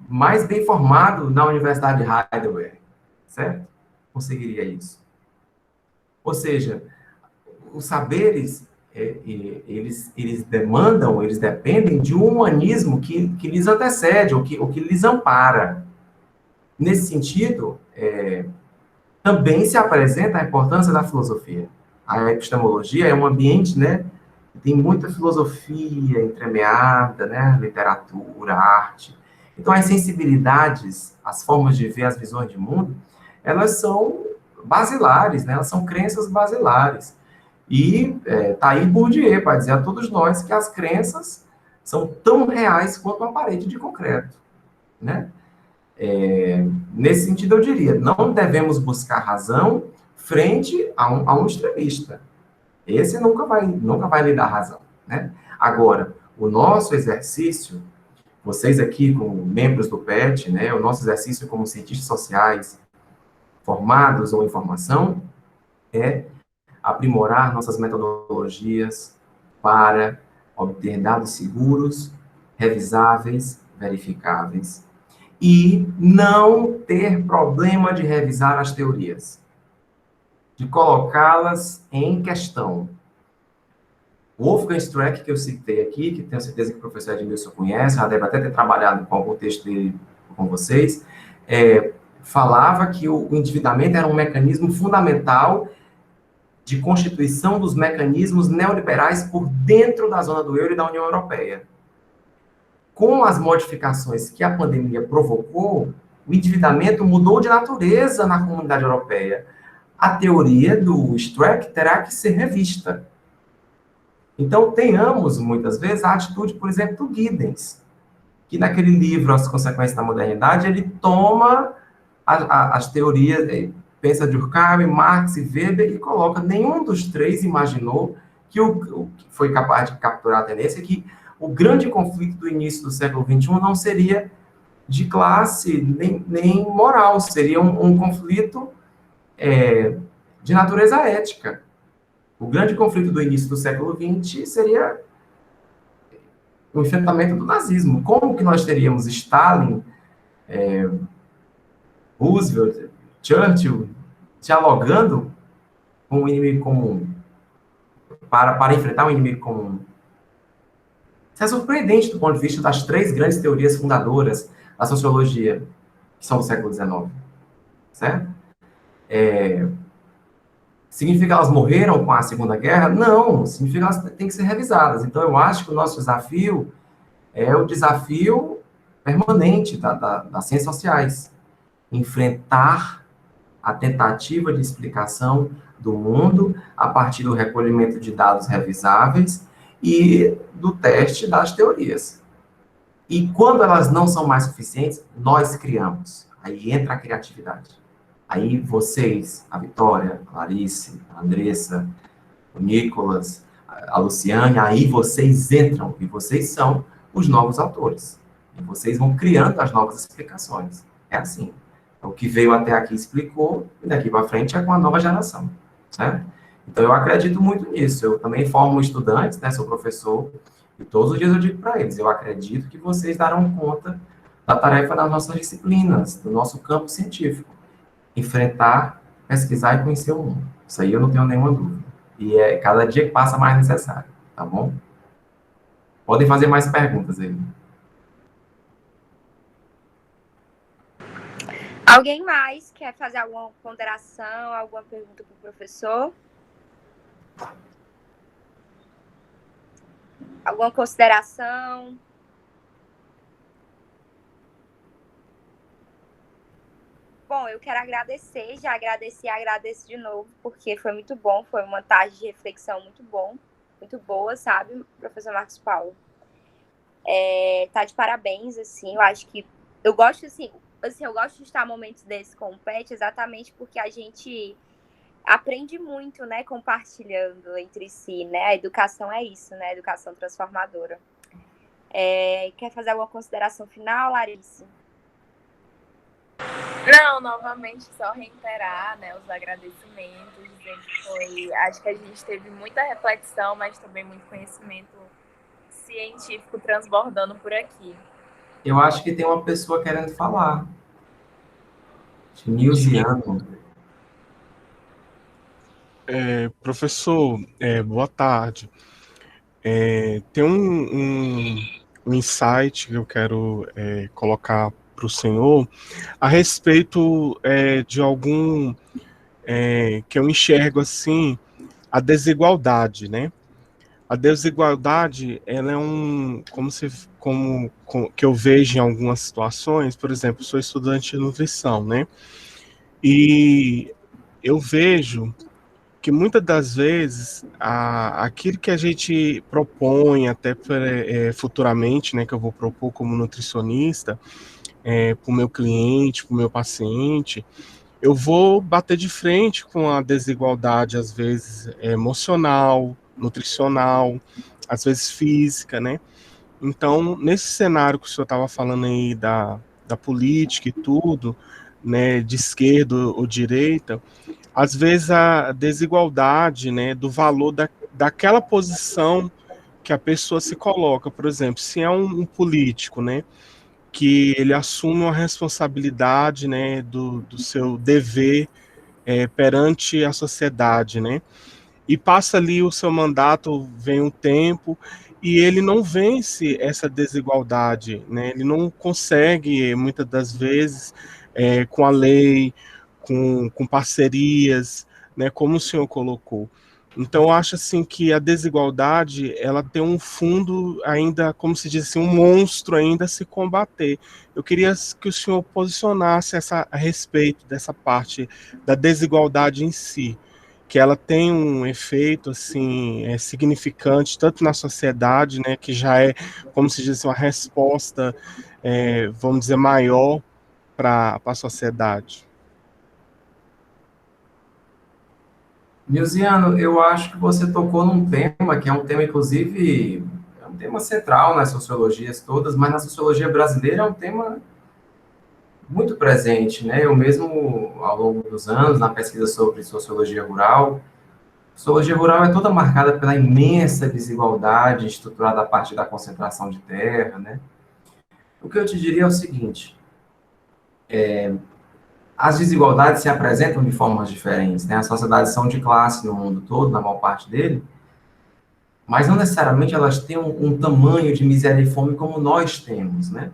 Speaker 3: mais bem formado na Universidade de Heidelberg, certo? Conseguiria isso. Ou seja, os saberes, eles demandam, eles dependem de um humanismo que lhes antecede, ou que lhes ampara. Nesse sentido, também se apresenta a importância da filosofia. A epistemologia é um ambiente, né, tem muita filosofia entremeada, né, literatura, arte. Então, as sensibilidades, as formas de ver, as visões de mundo, elas são basilares, né, elas são crenças basilares. E tá aí Bourdieu para dizer a todos nós que as crenças são tão reais quanto uma parede de concreto, né? Nesse sentido, eu diria, não devemos buscar razão frente a um extremista. Esse nunca vai lhe dar razão, né? Agora, o nosso exercício, vocês aqui como membros do PET, né, o nosso exercício como cientistas sociais formados ou em formação é aprimorar nossas metodologias para obter dados seguros, revisáveis, verificáveis, e não ter problema de revisar as teorias, de colocá-las em questão. O Wolfgang Streeck, que eu citei aqui, que tenho certeza que o professor Edmilson conhece, já deve até ter trabalhado com algum texto dele com vocês, falava que o endividamento era um mecanismo fundamental de constituição dos mecanismos neoliberais por dentro da zona do euro e da União Europeia. Com as modificações que a pandemia provocou, o endividamento mudou de natureza na comunidade europeia. A teoria do Streeck terá que ser revista. Então, tenhamos, muitas vezes, a atitude, por exemplo, do Giddens, que naquele livro, As Consequências da Modernidade, ele toma as teorias, pensa Durkheim, Marx e Weber, e coloca, nenhum dos três imaginou que o que foi capaz de capturar a tendência, que o grande conflito do início do século XXI não seria de classe nem moral, seria um conflito de natureza ética. O grande conflito do início do século XX seria o enfrentamento do nazismo. Como que nós teríamos Stalin, Roosevelt, Churchill, dialogando com um inimigo comum, para enfrentar um inimigo comum? Isso é surpreendente do ponto de vista das três grandes teorias fundadoras da sociologia, que são do século XIX. Certo? Significa que elas morreram com a Segunda Guerra? Não, significa que elas têm que ser revisadas. Então, eu acho que o nosso desafio é o desafio permanente das ciências sociais. Enfrentar a tentativa de explicação do mundo a partir do recolhimento de dados revisáveis e do teste das teorias. E quando elas não são mais suficientes, nós criamos. Aí entra a criatividade. Aí vocês, a Vitória, a Larissa, a Andressa, o Nicolas, a Luciane, aí vocês entram e vocês são os novos autores. E vocês vão criando as novas explicações. É assim. O que veio até aqui explicou, e daqui para frente é com a nova geração. Certo? Então, eu acredito muito nisso. Eu também formo estudantes, né, sou professor, e todos os dias eu digo para eles, eu acredito que vocês darão conta da tarefa das nossas disciplinas, do nosso campo científico. Enfrentar, pesquisar e conhecer o mundo. Isso aí eu não tenho nenhuma dúvida. E é cada dia que passa mais necessário, tá bom? Podem fazer mais perguntas aí.
Speaker 1: Alguém mais quer fazer alguma ponderação, alguma pergunta para o professor? Alguma consideração? Bom, eu quero agradecer, já agradeci e agradeço de novo, porque foi muito bom, foi uma tarde de reflexão muito boa, sabe, professor Marcos Paulo? Tá de parabéns, assim, eu acho que, eu gosto de estar em momentos desses com o PET, exatamente porque a gente aprende muito, né, compartilhando entre si, né, a educação é isso, né, a educação transformadora. Quer fazer alguma consideração final, Larissa?
Speaker 2: Não, novamente, só reiterar, né, os agradecimentos, dizer que acho que a gente teve muita reflexão, mas também muito conhecimento científico transbordando por aqui.
Speaker 3: Eu acho que tem uma pessoa querendo falar. Nilziano.
Speaker 6: Professor, boa tarde. Tem um insight que eu quero colocar para o senhor a respeito de algum que eu enxergo assim, a desigualdade, né? A desigualdade, ela é como que eu vejo em algumas situações, por exemplo, sou estudante de nutrição, né? E eu vejo que muitas das vezes aquilo que a gente propõe até futuramente, né, que eu vou propor como nutricionista, para o meu cliente, para o meu paciente, eu vou bater de frente com a desigualdade, às vezes emocional, nutricional, às vezes física, né? Então, nesse cenário que o senhor estava falando aí da política e tudo, né, de esquerda ou direita, às vezes a desigualdade, né, do valor daquela posição que a pessoa se coloca. Por exemplo, se é um político, né, que ele assume uma responsabilidade, né, do seu dever perante a sociedade, né, e passa ali o seu mandato, vem um tempo, e ele não vence essa desigualdade, né? Ele não consegue, muitas das vezes, com a lei, com parcerias, né, como o senhor colocou. Então, eu acho assim que a desigualdade, ela tem um fundo ainda, como se diz assim, um monstro ainda a se combater. Eu queria que o senhor posicionasse a respeito dessa parte da desigualdade em si, que ela tem um efeito assim significante tanto na sociedade, né, que já é, como se diz, uma resposta, vamos dizer, maior para a sociedade.
Speaker 3: Nilziano, eu acho que você tocou num tema que é um tema, inclusive, é um tema central nas sociologias todas, mas na sociologia brasileira é um tema muito presente, né? Eu mesmo, ao longo dos anos, na pesquisa sobre sociologia rural é toda marcada pela imensa desigualdade estruturada a partir da concentração de terra, né? O que eu te diria é o seguinte, as desigualdades se apresentam de formas diferentes, né? As sociedades são de classe no mundo todo, na maior parte dele, mas não necessariamente elas têm um tamanho de miséria e fome como nós temos, né?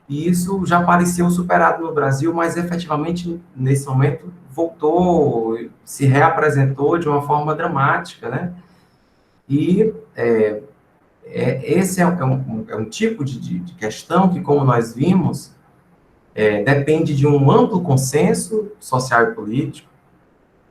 Speaker 3: E isso já pareceu superado no Brasil, mas efetivamente, nesse momento, voltou, se reapresentou de uma forma dramática, né? E esse é um tipo de questão que, como nós vimos, depende de um amplo consenso social e político,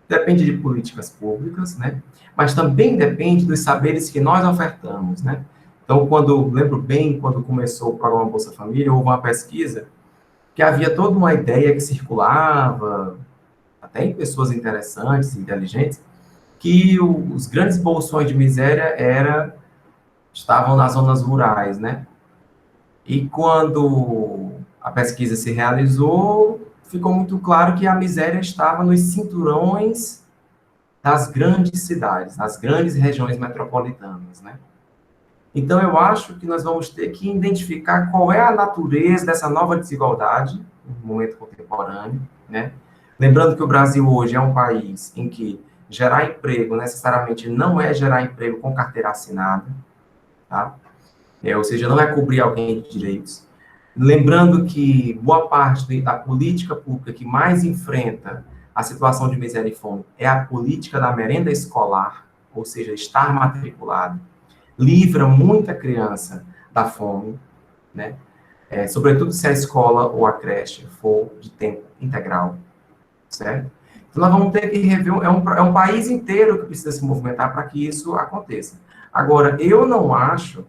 Speaker 3: depende de políticas públicas, né? Mas também depende dos saberes que nós ofertamos, né? Então, lembro bem, quando começou o programa Bolsa Família, houve uma pesquisa que havia toda uma ideia que circulava, até em pessoas interessantes, inteligentes, que os grandes bolsões de miséria estavam nas zonas rurais, né? E quando a pesquisa se realizou, ficou muito claro que a miséria estava nos cinturões das grandes cidades, nas grandes regiões metropolitanas, né? Então, eu acho que nós vamos ter que identificar qual é a natureza dessa nova desigualdade no momento contemporâneo, né? Lembrando que o Brasil hoje é um país em que gerar emprego necessariamente não é gerar emprego com carteira assinada, tá? Ou seja, não é cobrir alguém de direitos. Lembrando que boa parte da política pública que mais enfrenta a situação de miséria e fome é a política da merenda escolar, ou seja, estar matriculado, livra muita criança da fome, né? Sobretudo se a escola ou a creche for de tempo integral, certo? Então, nós vamos ter que rever, é um país inteiro que precisa se movimentar para que isso aconteça. Agora, eu não acho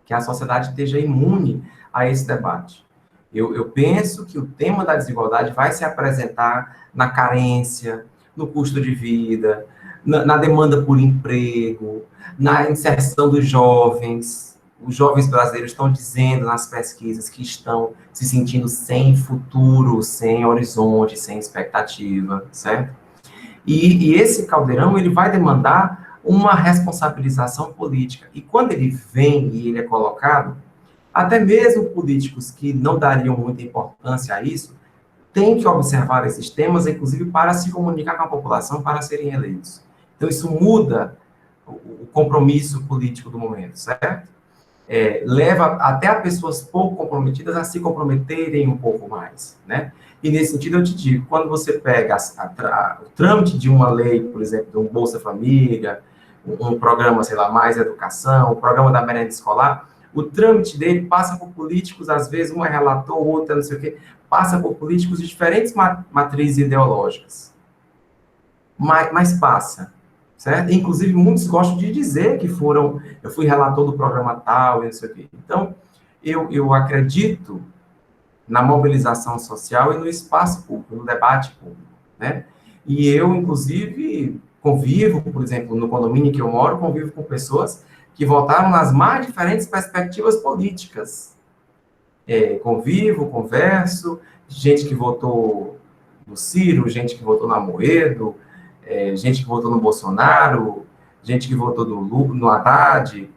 Speaker 3: que a sociedade esteja imune a esse debate. Eu penso que o tema da desigualdade vai se apresentar na carência, no custo de vida, na demanda por emprego, na inserção dos jovens. Os jovens brasileiros estão dizendo nas pesquisas que estão se sentindo sem futuro, sem horizonte, sem expectativa, certo? E esse caldeirão, ele vai demandar uma responsabilização política. E quando ele vem e ele é colocado, até mesmo políticos que não dariam muita importância a isso, têm que observar esses temas, inclusive para se comunicar com a população, para serem eleitos. Então, isso muda o compromisso político do momento, certo? Leva até a pessoas pouco comprometidas a se comprometerem um pouco mais, né? E nesse sentido eu te digo, quando você pega o trâmite de uma lei, por exemplo, de um Bolsa Família, um programa, sei lá, Mais Educação, o programa da merenda escolar, o trâmite dele passa por políticos, às vezes um é relator, o outro é não sei o quê, passa por políticos de diferentes matrizes ideológicas. Mas passa, certo? Inclusive, muitos gostam de dizer que eu fui relator do programa tal, e não sei o quê. Então, eu acredito na mobilização social e no espaço público, no debate público, né? E eu, inclusive, convivo, por exemplo, no condomínio que eu moro, convivo com pessoas que votaram nas mais diferentes perspectivas políticas. Convivo, converso, gente que votou no Ciro, gente que votou no Amoedo, gente que votou no Bolsonaro, gente que votou no Haddad,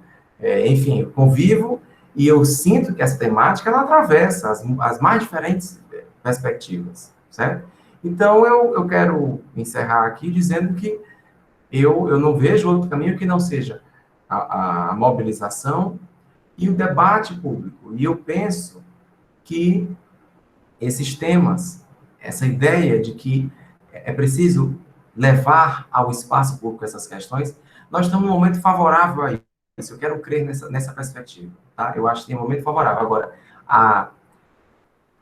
Speaker 3: enfim, eu convivo e eu sinto que essa temática ela atravessa as mais diferentes perspectivas, certo? Então, eu quero encerrar aqui dizendo que eu não vejo outro caminho que não seja a mobilização e o debate público. E eu penso que esses temas, essa ideia de que é preciso levar ao espaço público essas questões, nós estamos num momento favorável a isso. Eu quero crer nessa perspectiva, tá? Eu acho que tem um momento favorável. Agora,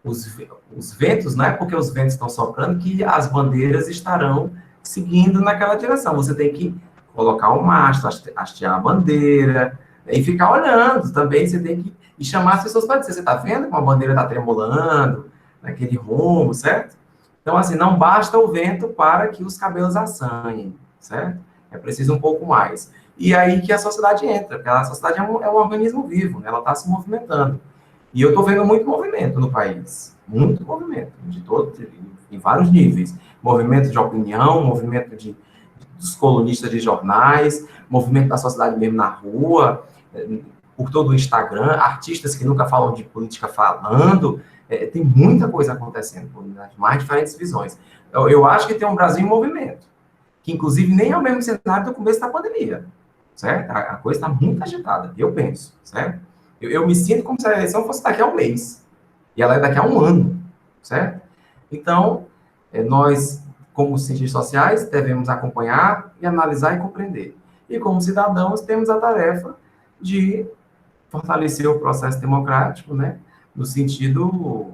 Speaker 3: os ventos, não é porque os ventos estão soprando que as bandeiras estarão seguindo naquela direção. Você tem que colocar o mastro, hastear a bandeira, e ficar olhando também. Você tem que e chamar as pessoas para dizer, você está vendo como a bandeira está tremulando, naquele rumo, certo? Então, assim, não basta o vento para que os cabelos assanhem, certo? É preciso um pouco mais. E aí que a sociedade entra, porque a sociedade é um organismo vivo, né? Ela está se movimentando. E eu estou vendo muito movimento no país, muito movimento, em vários níveis. Movimento de opinião, movimento dos colunistas de jornais, movimento da sociedade mesmo na rua, por todo o Instagram, artistas que nunca falam de política falando, tem muita coisa acontecendo, nas mais diferentes visões. Eu acho que tem um Brasil em movimento, que inclusive nem é o mesmo cenário do começo da pandemia, certo? A coisa está muito agitada, eu penso, certo? Eu me sinto como se a eleição fosse daqui a um mês, e ela é daqui a um ano, certo? Então, nós, como cientistas sociais, devemos acompanhar e analisar e compreender. E como cidadãos, temos a tarefa de fortalecer o processo democrático, né, no sentido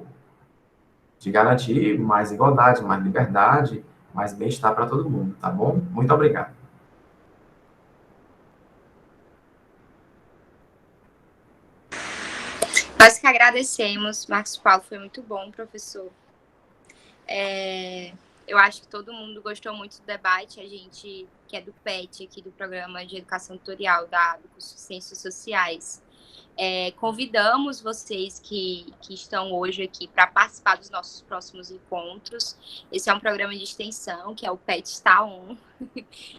Speaker 3: de garantir mais igualdade, mais liberdade, mais bem-estar para todo mundo, tá bom? Muito obrigado.
Speaker 1: Nós que agradecemos, Marcos Paulo, foi muito bom, professor. Eu acho que todo mundo gostou muito do debate, a gente que é do PET, aqui do Programa de Educação Tutorial do curso de Ciências Sociais. Convidamos vocês que estão hoje aqui para participar dos nossos próximos encontros. Esse é um programa de extensão, que é o PET Está On.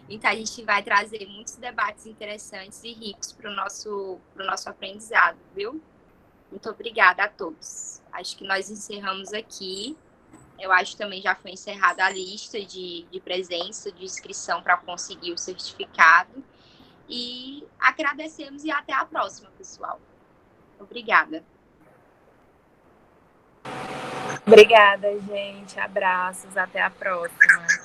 Speaker 1: Então, a gente vai trazer muitos debates interessantes e ricos para o nosso aprendizado, viu? Muito obrigada a todos. Acho que nós encerramos aqui. Eu acho que também já foi encerrada a lista de presença, de inscrição para conseguir o certificado. E agradecemos e até a próxima, pessoal. Obrigada.
Speaker 2: Obrigada, gente. Abraços. Até a próxima.